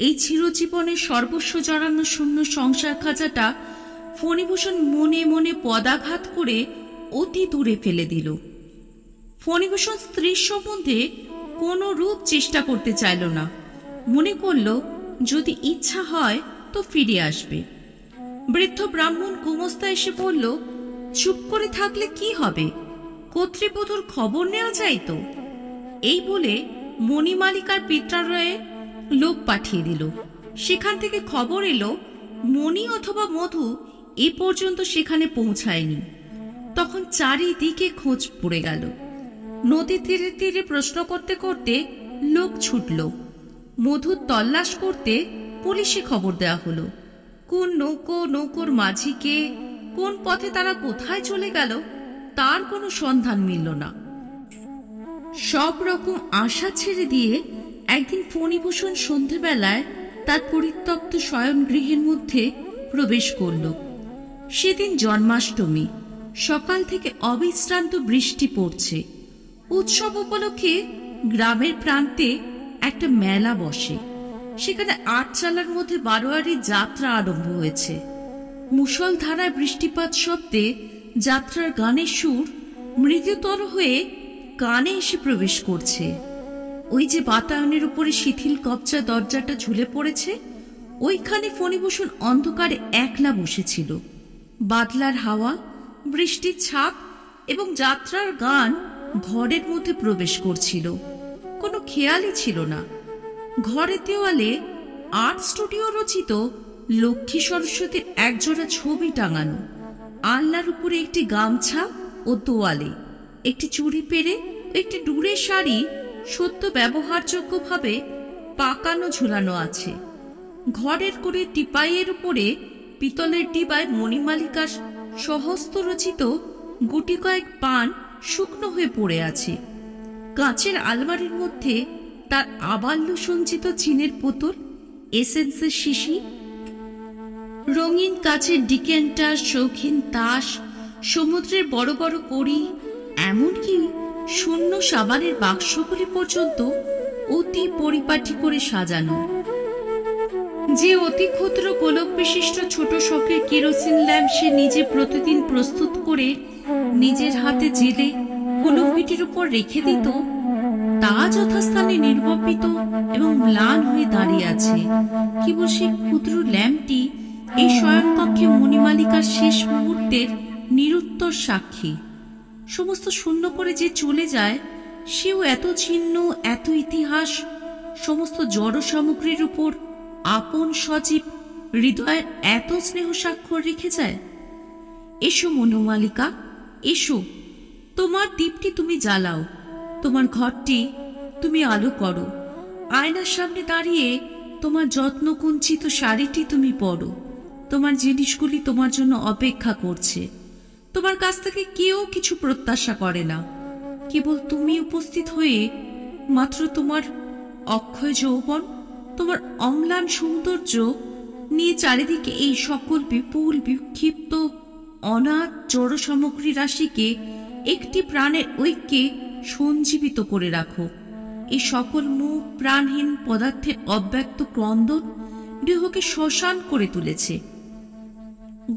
A: এই চিরজীবনের সর্বস্ব জড়ানো শূন্য সংসার খাঁচাটা ফণিভূষণ মনে মনে পদাঘাত করে অতি দূরে ফেলে দিল। ফণিভূষণ স্ত্রীর সম্বন্ধে কোনো রূপ চেষ্টা করতে চাইল না। মনে করল যদি ইচ্ছা হয় তো ফিরে আসবে। বৃদ্ধ ব্রাহ্মণ গুমস্তা এসে বলল, চুপ করে থাকলে কি হবে, কর্তৃবধূর খবর নেওয়া যায় তো। এই বলে মণিমালিকার পিত্রালয়ে লোক পাঠিয়ে দিল। সেখান থেকে খবর এলো মণি অথবা মধু এ পর্যন্ত সেখানে পৌঁছায়নি। তখন চারিদিকে খোঁজ পড়ে গেল। নদী তীরে তীরে প্রশ্ন করতে করতে লোক ছুটল। মধুর তল্লাশ করতে পুলিশে খবর দেওয়া হলো। কোন নৌকোর মাঝিকে, কোন পথে তারা কোথায় চলে গেল তার কোনো সন্ধান মিলল না। সব রকম আশা ছেড়ে দিয়ে একদিন ফণিভূষণ সন্ধেবেলায় তার পরিত্যক্ত শয়ন গৃহের মধ্যে প্রবেশ করল। সেদিন জন্মাষ্টমী। সকাল থেকে অবিশ্রান্ত বৃষ্টি পড়ছে। উৎসব উপলক্ষে গ্রামের প্রান্তে একটা মেলা বসে। সেখানে ৮ চালার মধ্যে বারোয়ারির যাত্রা আরম্ভ হয়েছে। মুষলধারায় বৃষ্টিপাত শব্দে যাত্রার গানের সুর মৃদুতর হয়ে কানে এসে প্রবেশ করছে। ওই যে বাতায়নের উপরে শিথিল কবচা দরজাটা ঝুলে পড়েছে, ওইখানে ফণিভূষণ অন্ধকারে একলা বসেছিল। বাদলার হাওয়া, বৃষ্টির ছাপ এবং যাত্রার গান ঘরের মধ্যে প্রবেশ করছিল। কোনো খেয়ালই ছিল না। ঘরের দেওয়ালে আর্ট স্টুডিও রচিত লক্ষ্মী সরস্বতীর একজোড়া ছবি টাঙানো, আলনার উপরে একটি গামছা ও তোয়ালে, একটি চুড়ি পেরে একটি ডুরে শাড়ি সদ্য ব্যবহারযোগ্যভাবে পাকানো ঝুলানো আছে। ঘরের করে টিপাইয়ের উপরে পিতলের ডিবায় মণিমালিকার সহস্ত রচিত গুটি কয়েক পান শুকনো হয়ে পড়ে আছে। কাঁচের আলমারির মধ্যে তার আবাল্য সঞ্চিত চিনের বোতল, এসেন্সের শিশি, রঙিন কাচের ডিকেন্টার, শৌখিন তাস, সমুদ্রের বড় বড় কড়ি, এমনকি শূন্য সাবানের বাক্সগুলি পর্যন্ত অতি পরিপাটি করে সাজানো। যে অতি ক্ষুদ্র গোলক বিশিষ্ট ছোট শখের কেরোসিন ল্যাম্প সে নিজে প্রতিদিন প্রস্তুত করে নিজের হাতে জেলে কলমবিটির উপর রেখে দিত, তা যথাস্থানে নির্বাপিত এবং ম্লান হয়ে দাঁড়িয়ে আছে। কেবল সেই ক্ষুদ্র ল্যাম্পটি এই শয়নকক্ষে মণিমালিকার শেষ মুহূর্তের নিরুত্তর সাক্ষী। সমস্ত শূন্য করে যে চলে যায়, সেও এত চিহ্ন, এত ইতিহাস, সমস্ত জড় সামগ্রীর উপর আপন সজীব হৃদয়ের এত স্নেহ স্বাক্ষর রেখে যায়। এসো মনোমালিকা, এসো, তোমার দীপটি তুমি জ্বালাও, তোমার ঘরটি তুমি আলো করো, আয়নার সামনে দাঁড়িয়ে তোমার যত্ন কুঞ্চিত শাড়িটি তুমি পরো। তোমার জিনিসগুলি তোমার জন্য অপেক্ষা করছে। তোমার কাছ থেকে কেউ কিছু প্রত্যাশা করে না, কেবল তুমি উপস্থিত হয়ে মাত্র তোমার অক্ষয় যৌবন, তোমার অম্লান সৌন্দর্য নিয়ে চারিদিকে এই সকল বিপুল বিক্ষিপ্ত অনাথ জড় সামগ্রী রাশিকে একটি প্রাণের ঐক্যে সঞ্জীবিত করে রাখো। এই সকল মুখ প্রাণহীন পদার্থের অব্যক্ত ক্রন্দন দেহকে শ্মশান করে তুলেছে।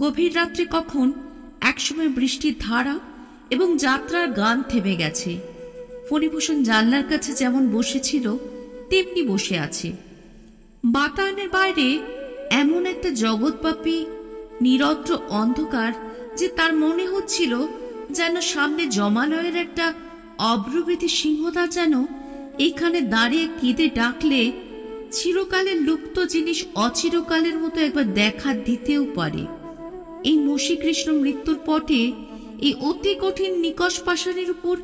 A: গভীর রাত্রে কখন একসময় বৃষ্টির ধারা এবং যাত্রার গান থেমে গেছে। ফণিভূষণ জানলার কাছে যেমন বসেছিল তেমনি বসে আছে। বাতায়নের বাইরে এমন একটা জগৎব্যাপী নিরদ্র অন্ধকার যে তার মনে হচ্ছিল যেন সামনে জমালয়ের একটা অব্রবৃতি সিংহদা যেন এখানে দাঁড়িয়ে কেঁদে ডাকলে চিরকালের লুপ্ত জিনিস অচিরকালের মতো একবার দেখা দিতেও পারে। এই মসীকৃষ্ণ মৃত্যুর পটে এই অতি কঠিন নিকষ পাষাণের উপর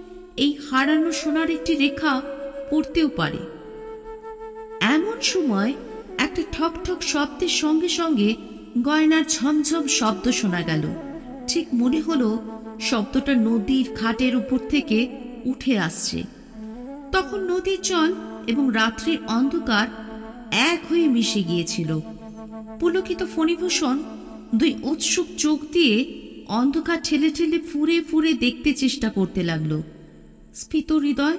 A: এই হারানো সোনার একটি রেখা পড়তেও পারে। এমন সময় একটা ঠক ঠক শব্দের সঙ্গে সঙ্গে গয়নার ঝমঝম শব্দ শোনা গেল। ঠিক মনে হলো শব্দটা নদীর ঘাটের উপর থেকে উঠে আসছে। তখন নদীর জল এবং রাত্রির অন্ধকার এক হয়ে মিশে গিয়েছিল। পুলকিত ফণিভূষণ দুই উৎসুক চোখ দিয়ে অন্ধকার ঠেলে ঠেলে ফুরে ফুরে দেখতে চেষ্টা করতে লাগলো। স্ফীত হৃদয়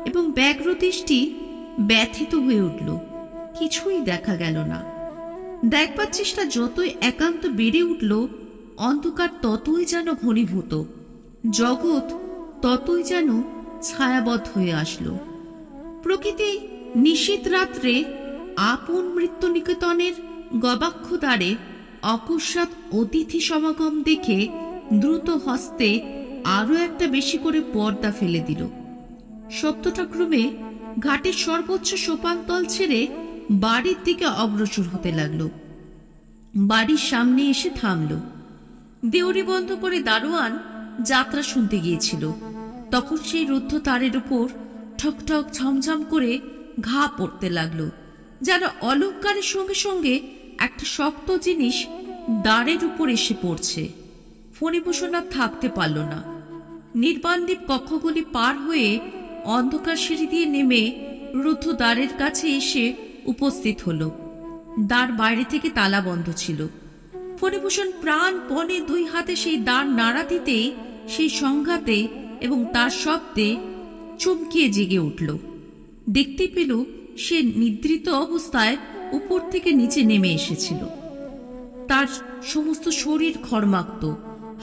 A: এবং ব্যগ্র দৃষ্টি ব্যথিত হয়ে উঠল। কিছুই দেখা গেল না। দেখবার চেষ্টা যতই একান্ত বেড়ে উঠল, অন্ধকার ততই যেন ঘনীভূত, জগৎ ততই যেন ছায়াবদ্ধ হয়ে আসলো। প্রকৃতি নিশীথ রাত্রে আপন মৃত্যু নিকেতনের গবাক্ষ দ্বারে অকস্মাৎ অতিথি সমাগম দেখে দ্রুত হস্তে আরো একটা বেশি করে পর্দা ফেলে দিল। শব্দটা ক্রমে ঘাটের সর্বোচ্চ সোপানতল ছেড়ে বাড়ির দিকে অগ্রসর হতে লাগলো। বাড়ির সামনে এসে থামল। দেউরি বন্ধ করে দারোয়ান যাত্রা শুনতে গিয়েছিল। তখন সেই রুদ্ধ তারের উপর ঠক ঠক ঝমঝম করে ঘা পড়তে লাগলো, যেন অলঙ্কারের সঙ্গে সঙ্গে একটা শক্ত জিনিস দ্বারের উপর এসে পড়ছে। ফণিভূষণ আর থাকতে পারল না। নির্বাণদ্বীপ কক্ষগুলি পার হয়ে অন্ধকার সিঁড়ি দিয়ে নেমে রুদ্ধ দ্বারের কাছে এসে উপস্থিত হলো। দ্বার বাইরে থেকে তালা বন্ধ ছিল। ফণিভূষণ প্রাণপণে দুই হাতে সেই দ্বার নাড়া দিতেই সেই সংঘাতে এবং তার শব্দে চমকিয়ে জেগে উঠল। দেখতে পেল সে নিদ্রিত অবস্থায় উপর থেকে নিচে নেমে এসেছিল। তার সমস্ত শরীর ঘর্মাক্ত,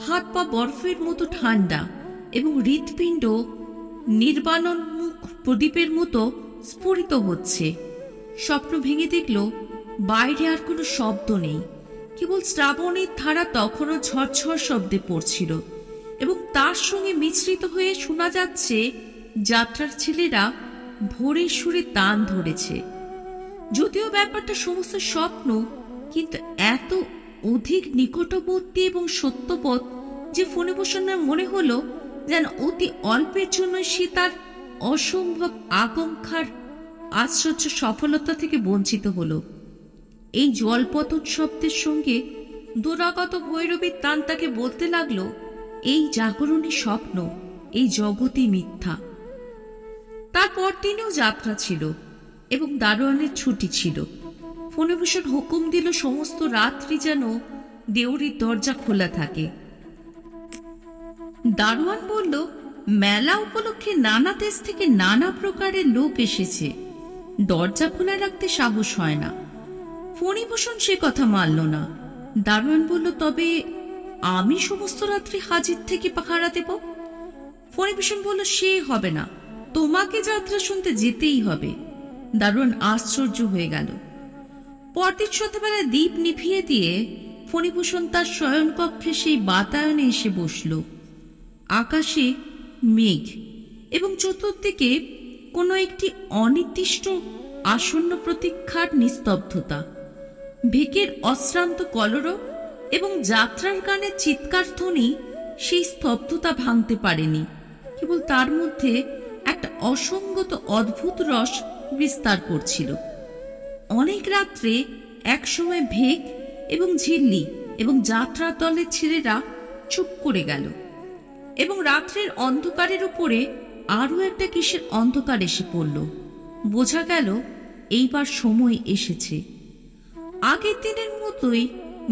A: হাত পা বরফের মতো ঠান্ডা এবং হৃৎপিণ্ড নির্বাণোন্মুখ প্রদীপের মতো স্ফুরিত হচ্ছে। স্বপ্ন ভেঙে দেখল বাইরে আর কোনো শব্দ নেই, কেবল শ্রাবণের ধারা তখনও ঝরঝর শব্দে পড়ছিল এবং তার সঙ্গে মিশ্রিত হয়ে শোনা যাচ্ছে যাত্রার ছেলেরা ভোরের সুরে তান ধরেছে। যদিও ব্যাপারটা সমস্ত স্বপ্ন, কিন্তু এত অধিক নিকটবর্তী এবং সত্যপথ যে ফণিভূষণের মনে হলো যেন অতি অল্পের জন্য সে তার অসম্ভব আকাঙ্ক্ষার আশ্চর্য সফলতা থেকে বঞ্চিত হলো। এই জলপতন শব্দের সঙ্গে দুরাগত ভৈরবীর তান তাকে বলতে লাগলো, এই জাগরণী স্বপ্ন, এই জগতই মিথ্যা। তারপর দিনেও যাত্রা ছিল এবং দারোয়ানের ছুটি ছিল। ফণিভূষণ হুকুম দিল সমস্ত রাত্রি যেন দেউড়ির দরজা খোলা থাকে। দারোয়ান বলল, মেলা উপলক্ষে নানা দেশ থেকে নানা প্রকারের লোক এসেছে, দরজা খোলা রাখতে সাহস হয় না। ফণিভূষণ সে কথা মানল না। দারোয়ান বলল, তবে আমি সমস্ত রাত্রি হাজির থেকে পাহারা দেব। ফণিভূষণ বলল, সে হবে না, তোমাকে যাত্রা শুনতে যেতেই হবে। দারোয়ান আশ্চর্য হয়ে গেল। পরদিন সন্ধ্যাবেলা দীপ নিভিয়ে দিয়ে ফণিভূষণ তার শয়নকক্ষে সেই বাতায়নে এসে বসল। আকাশে মেঘ এবং চতুর্দিকে কোনো একটি অনির্দিষ্ট আসন্ন প্রতীক্ষার নিস্তব্ধতা। ভেকের অশ্রান্ত কলরব এবং যাত্রার গানের চিৎকার ধ্বনি সেই স্তব্ধতা ভাঙতে পারেনি, কেবল তার মধ্যে একটা অসঙ্গত অদ্ভুত রস বিস্তার করছিল। অনেক রাত্রে একসময় ভেক এবং ঝিল্লি এবং যাত্রার দলের ছেলেরা চুপ করে গেল এবং রাত্রের অন্ধকারের উপরে আরো একটা কিসের অন্ধকার এসে পড়ল। বোঝা গেল এইবার সময় এসেছে। আগের দিনের মতোই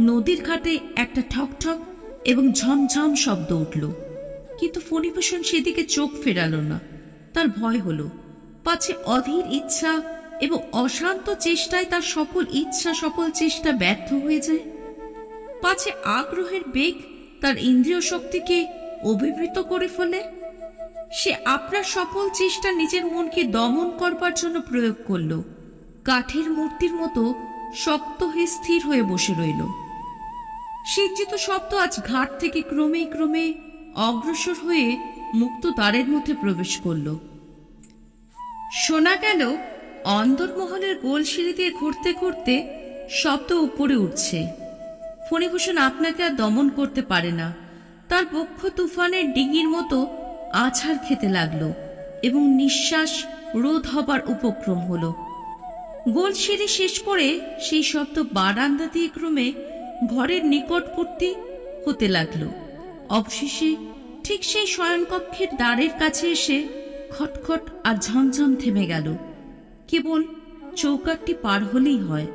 A: নদীর ঘাটে একটা ঠকঠক এবং ঝমঝম শব্দ উঠল, কিন্তু ফণিভূষণ সেদিকে চোখ ফেরালো না। তার ভয় হলো পাছে অধীর ইচ্ছা এবং অশান্ত চেষ্টায় তার সকল ইচ্ছা সকল চেষ্টা ব্যর্থ হয়ে যায়, পাছে আগ্রহের বেগ তার ইন্দ্রিয় শক্তিকে অভিভূত করে ফেলে। সে আপনার সকল চেষ্টা নিজের মনকে দমন করবার জন্য প্রয়োগ করল। কাঠের মূর্তির মতো শক্ত হয়ে স্থির হয়ে বসে রইল। শিক্ষিত শব্দ আজ ঘাট থেকে ক্রমে ক্রমে অগ্রসর হয়ে মুক্ত দ্বারের মধ্যে প্রবেশ করল। শোনা গেল অন্দরমহলের গোল সিঁড়ি দিয়ে ঘুরতে ঘুরতে শব্দ উপরে উঠছে। ফণিভূষণ আপনাকে আর দমন করতে পারে না। তার বক্ষ তুফানের ডিঙির মতো আছাড় খেতে লাগলো এবং নিঃশ্বাস রোধ হবার উপক্রম হলো। গোল সিঁড়ি শেষ করে সেই শব্দ বারান্দা দিয়ে ক্রমে ঘরের নিকটবর্তী হতে লাগলো। অবশেষে ঠিক সেই শয়নকক্ষের দ্বারের কাছে এসে খটখট আর ঝমঝম থেমে গেল। কেবল চৌকাঠটি পার হলেই হয়।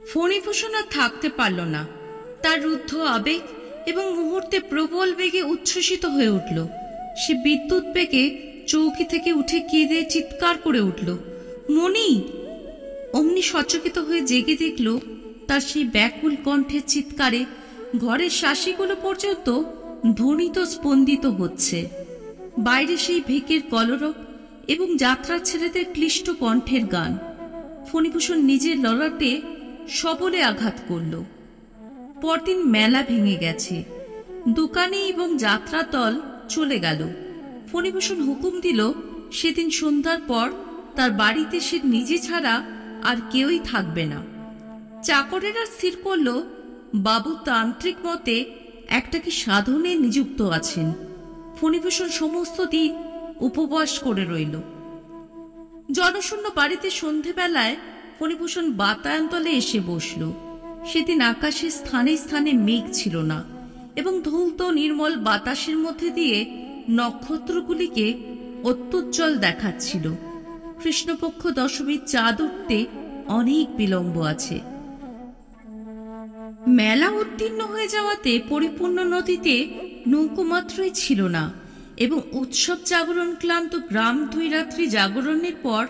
A: ফণিভূষণ আর থাকতে পারল না। তার রুদ্ধ আবেগ এবং মুহূর্তে প্রবল বেগে উচ্ছ্বসিত হয়ে উঠল। সে বিদ্যুৎ বেগে চৌকি থেকে উঠে কেঁদে চিৎকার করে উঠল, মণি! অমনি সচকিত হয়ে জেগে দেখল তার সেই ব্যাকুল কণ্ঠের চিৎকারে ঘরের শাসিগুলো পর্যন্ত ধ্বনিত স্পন্দিত হচ্ছে। বাইরে সেই ভেকের কলরব এবং যাত্রার ছেলেদের ক্লিষ্ট কণ্ঠের গান। ফণিভূষণ নিজের ললাটে সবলে আঘাত করল। পরদিন মেলা ভেঙে গেছে। দোকানে এবং যাত্রার দল চলে গেল। ফণিভূষণ হুকুম দিল সেদিন সন্ধ্যার পর তার বাড়িতে সে নিজে ছাড়া আর কেউই থাকবে না। চাকরেরা স্থির করল বাবু তান্ত্রিক মতে একটা কি সাধনে নিযুক্ত আছেন। ফণিভূষণ সমস্ত দিন উপবাস করে রইল। জনশূন্য বাড়িতে সন্ধেবেলায় ফণিভূষণ বাতায়নতলে এসে বসল। সেদিন আকাশে স্থানে স্থানে মেঘ ছিল না এবং ধৌত নির্মল বাতাসের মধ্যে দিয়ে নক্ষত্রগুলিকে অত্যুজ্জ্বল দেখাচ্ছিল। কৃষ্ণপক্ষ দশমীর চাঁদ উঠতে অনেক বিলম্ব আছে। মেলা উত্তীর্ণ হয়ে যাওয়াতে পরিপূর্ণ নদীতে নৌকো মাত্রই ছিল না এবং উৎসব জাগরণ ক্লান্ত গ্রাম 2 রাত্রি জাগরণের পর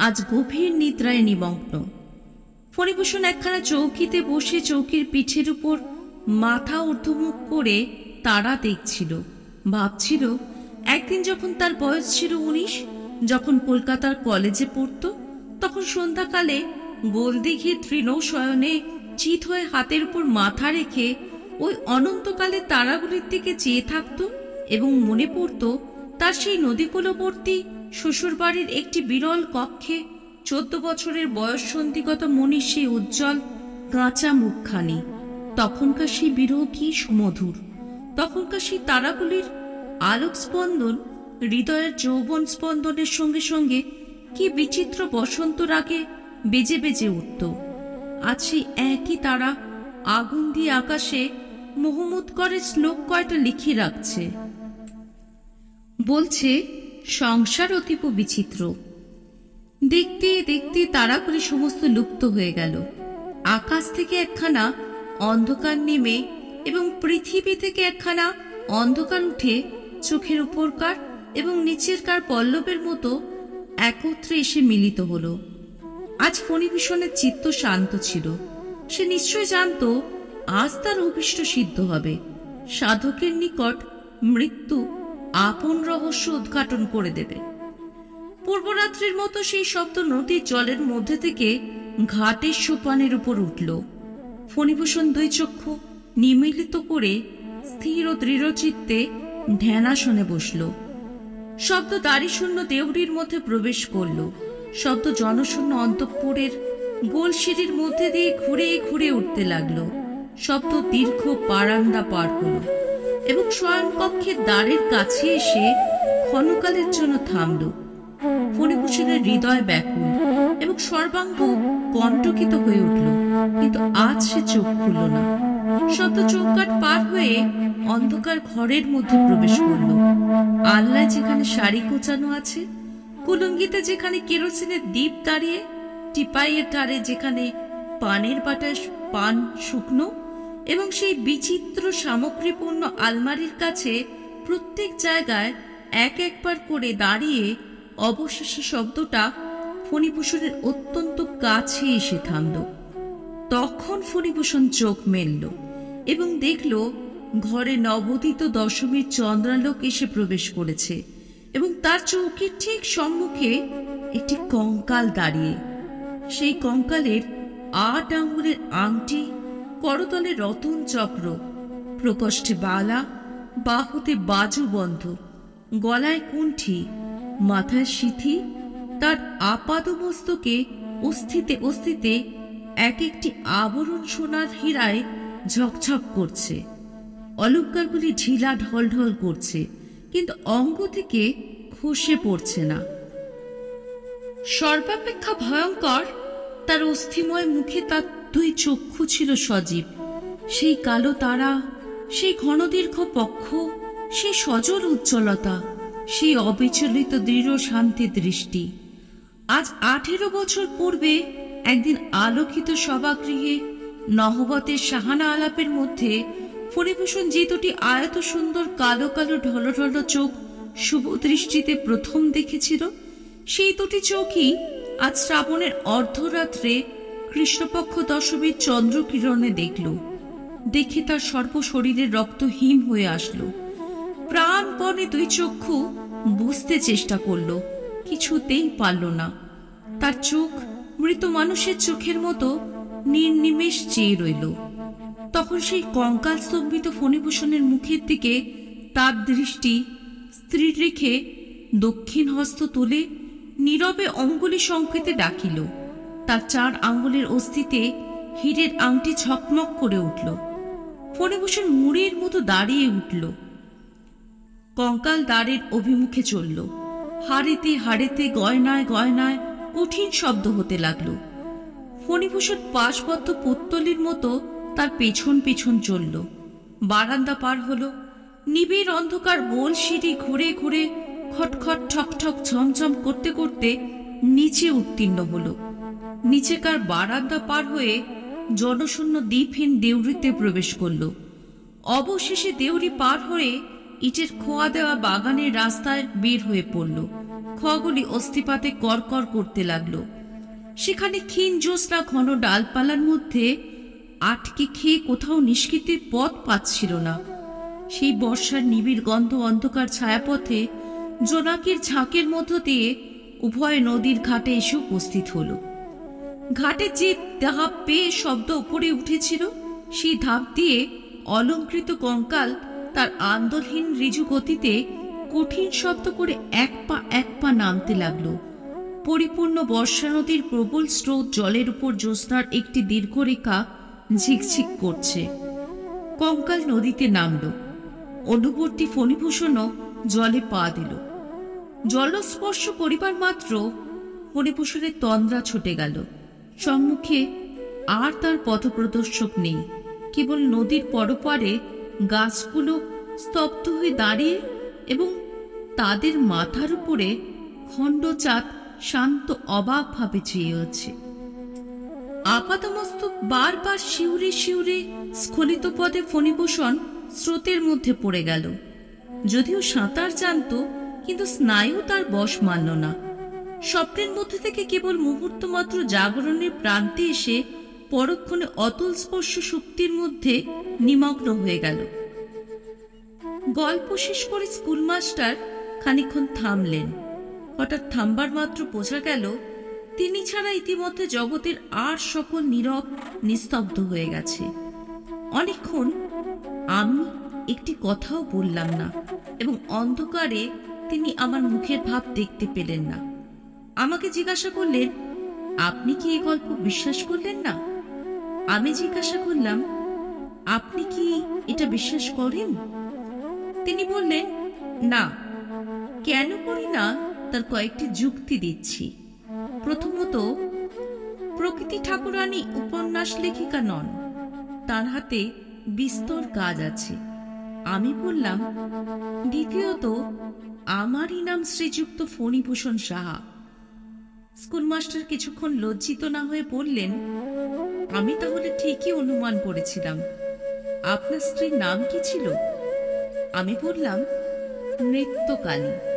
A: আজ গভীর নিদ্রায় নিমগ্ন। ফণিভূষণ একখানা চৌকিতে বসে চৌকির পিঠের উপর মাথা ঊর্ধ্বমুখ করে তারা দেখছিল। ভাবছিল একদিন যখন তার বয়স ছিল 19, যখন কলকাতার কলেজে পড়ত, তখন সন্ধ্যাকালে গোলদিঘির তৃণ শয়নে চিত হয়ে হাতের উপর মাথা রেখে ওই অনন্তকালের তারাগুলির দিকে চেয়ে থাকত এবং মনে পড়ত তার সেই নদীকূলবর্তী শ্বশুরবাড়ির একটি বিরল কক্ষে 14 বছরের বয়স সন্ধিগত মনির সেই উজ্জ্বল কাঁচা মুখখানি। তখনকার সেই বিরহ কি সুমধুর! তখনকার সেই তারাগুলির আলোক স্পন্দন হৃদয়ের যৌবন স্পন্দনের সঙ্গে সঙ্গে কি বিচিত্র বসন্ত রাগে বেজে বেজে উঠত। আজ সেই একই তারা আগুন দিয়ে আকাশে মোহমুদ করে শ্লোক কয়টা লিখে রাখছে। বলছে, সংসার অতীব বিচিত্র। দেখতে দেখতে তারাগুলি সমস্ত লুপ্ত হয়ে গেল। আকাশ থেকে একখানা অন্ধকার নেমে এবং পৃথিবী থেকে একখানা অন্ধকার উঠে চোখের উপরকার এবং নিচেরকার পল্লবের মতো একত্রে এসে মিলিত হল। আজ ফণিভূষণের চিত্ত শান্ত ছিল। সে নিশ্চয় জানত আজ তার অভীষ্ট সিদ্ধ হবে। সাধকের নিকট মৃত্যু আপন রহস্য উদ্ঘাটন করে দেবে। পূর্বরাত্রির মতো সেই শব্দ নদীর জলের মধ্যে থেকে ঘাটের সোপানের উপর উঠল। ফণিভূষণ 2 চক্ষু নিমিলিত করে স্থির ও দৃঢ়চিত্তে ধ্যানাসনে বসল। শব্দ দাড়িশূন্য দেউড়ির মধ্যে প্রবেশ করল। শব্দ জনশূন্য অন্তঃপুরের গোল সিঁড়ির মধ্যে দিয়ে ঘুরে ঘুরে উঠতে লাগল। শব্দ দীর্ঘ বারান্দা পার হল এবং শয়নকক্ষের দ্বারের কাছে এসে ক্ষণকালের জন্য থামল। ফণিভূষণের হৃদয় ব্যাকুল এবং সর্বাঙ্গ কণ্টকিত হয়ে উঠল, কিন্তু আজ সে চোখ খুলল না। শব্দ চৌকাঠ পার হয়ে অন্ধকার ঘরের মধ্যে প্রবেশ করল। আলনায় যেখানে শাড়ি কোচানো আছে, কুলুঙ্গিতে যেখানে কেরোসিনের দ্বীপ দাঁড়িয়ে, টিপাইয়ের ধারে যেখানে পানের বাটায় পান শুকনো এবং সেই বিচিত্র সামগ্রীপূর্ণ আলমারির কাছে প্রত্যেক জায়গায় এক একবার করে দাঁড়িয়ে অবশেষে শব্দটা ফণিভূষণের অত্যন্ত কাছে এসে থামল। তখন ফণিভূষণ চোখ মেলল এবং দেখল ঘরে নবোদিত দশমীর চন্দ্রালোক এসে প্রবেশ করেছে এবং তার চৌকির ঠিক সম্মুখে একটি কঙ্কাল দাঁড়িয়ে। সেই কঙ্কালের 8 আঙ্গুলের আংটি, করতলে রতন চক্র, প্রকোষ্ঠে বালা, বাহুতে বাজুবন্ধ, গলায় কুণ্ঠি, মাথায় সিথি, তার আপাদমস্তকে অস্থিতে অস্থিতে এক একটি আবরণ সোনার হীরায় ঝকঝক করছে। অলঙ্কারগুলি ঢিলা ঢল ঢল করছে, কিন্তু অঙ্গ থেকে খসে পড়ছে না। সর্বাপেক্ষা ভয়ঙ্কর তার অস্থিময় মুখে তার 2 চক্ষু ছিল সজীব। সেই কালো তারা, সেই ঘনদীর্ঘ পক্ষ, সেই সজল উজ্জ্বলতা, সেই অবিচলিত দৃঢ় শান্তি দৃষ্টি। আজ 18 বছর পূর্বে একদিন আলোকিত সভাগৃহে নহবতের সাহানা আলাপের মধ্যে ফণিভূষণ যে 2টি আয়ত সুন্দর কালো কালো ঢলঢল চোখ শুভ দৃষ্টিতে প্রথম দেখেছিল, সেই 2টি চোখই আজ শ্রাবণের অর্ধরাত্রে কৃষ্ণপক্ষ দশমীর চন্দ্রকিরণে দেখল। দেখে তার সর্বশরীরের রক্ত হিম হয়ে আসলো। প্রাণপণে 2 চক্ষু বুঝতে চেষ্টা করল, কিছুতেই পারল না। তার চোখ মৃত মানুষের চোখের মতো নির্নিমেষ চেয়ে রইল। তখন সেই কঙ্কাল স্তম্ভিত ফণিভূষণের মুখের দিকে তার দৃষ্টি স্থির রেখে দক্ষিণ হস্ত তুলে নীরবে অঙ্গুলি সংকেতে ডাকিল। তার 4 আঙ্গুলের অস্থিতে হীরের আংটি ঝকমক করে উঠল। ফণিভূষণ মুড়ের মতো দাঁড়িয়ে উঠল। কঙ্কাল দ্বারের অভিমুখে চলল। হাড়েতে হাড়েতে গয়নায় গয়নায় কঠিন শব্দ হতে লাগল। ফণিভূষণ পাশবদ্ধ পুত্তলির মতো তার পেছন পেছন চলল। বারান্দা পার হলো। নিবিড় অন্ধকার গোল সিঁড়ি ঘুরে ঘুরে খটখট ঠকঠক ঝমঝম করতে করতে নিচে উত্তীর্ণ হলো। নিচেকার বারান্দা পার হয়ে জনশূন্য দ্বীপহীন দেউড়িতে প্রবেশ করল। অবশেষে দেউড়ি পার হয়ে ইটের খোয়া দেওয়া বাগানের রাস্তায় বের হয়ে পড়ল। খোয়াগুলি অস্থিপাতে করকর করতে লাগলো। সেখানে ক্ষীণ জ্যোৎস্না ঘন ডালপালার মধ্যে আটকে খেয়ে কোথাও নিষ্কৃতির পথ পাচ্ছিল না। সেই বর্ষার নিবিড় গন্ধ অন্ধকার ছায়াপথে জোনাকির ঝাঁকের মধ্য দিয়ে উভয় নদীর ঘাটে এসে উপস্থিত হলো। ঘাটে যে ধাপ পেয়ে শব্দ উপরে উঠেছিল, সেই ধাপ দিয়ে অলঙ্কৃত কঙ্কাল তার আন্দোলহীন ঋজু গতিতে কঠিন শব্দ করে এক পা নামতে লাগলো। পরিপূর্ণ বর্ষা নদীর প্রবল স্রোত জলের উপর জ্যোৎস্নার একটি দীর্ঘরেখা ঝিকঝিক করছে। কঙ্কাল নদীতে নামল। অনুবর্তী ফণিভূষণও জলে পা দিল। জলস্পর্শ করিবার মাত্র ফণিভূষণের তন্দ্রা ছুটে গেল। সম্মুখে আর তার পথপ্রদর্শক নেই। কেবল নদীর পরপারে গাছগুলো স্তব্ধ হয়ে দাঁড়িয়ে এবং তাদের মাথার উপরে খণ্ডচাঁদ শান্ত অবাক ভাবে চেয়ে আছে। আপাতমস্তক বারবার শিউরে শিউরে স্খলিত পদে ফণিভূষণ স্রোতের মধ্যে পড়ে গেল। যদিও সাঁতার জানত, কিন্তু স্নায়ু তার বশ মানল না। স্বপ্নের মধ্যে থেকে কেবল মুহূর্ত মাত্র জাগরণের প্রান্তে এসে পরক্ষণে অতল স্পর্শ শক্তির মধ্যে নিমগ্ন হয়ে গেল। গল্প শেষ করে স্কুলমাস্টার খানিকক্ষণ থামলেন। হঠাৎ থামবার মাত্র বোঝা গেল তিনি ছাড়া ইতিমধ্যে জগতের আর সকল নীরব নিস্তব্ধ হয়ে গেছে। অনেকক্ষণ আমি একটি কথাও বললাম না এবং অন্ধকারে তিনি আমার মুখের ভাব দেখতে পেলেন না। আমাকে জিজ্ঞাসা করলেন, আপনি কি এই গল্প বিশ্বাস করলেন না? আমি জিজ্ঞাসা করলাম, আপনি কি এটা বিশ্বাস করেন? তিনি বললেন, না। কেন করি না তার কয়েকটি যুক্তি দিচ্ছি। প্রথমত, প্রকৃতি ঠাকুরানী উপন্যাস লেখিকা নন, তার হাতে বিস্তর কাজ আছে। আমি বললাম, দ্বিতীয়ত, আমারই নাম শ্রীযুক্ত ফণিভূষণ সাহা। স্কুলমাস্টার কিছুক্ষণ লজ্জিত না হয়ে বললেন, আমি তাহলে ঠিকই অনুমান করেছিলাম। আপনার স্ত্রীর নাম কি ছিল? আমি বললাম, নৃত্যকালী।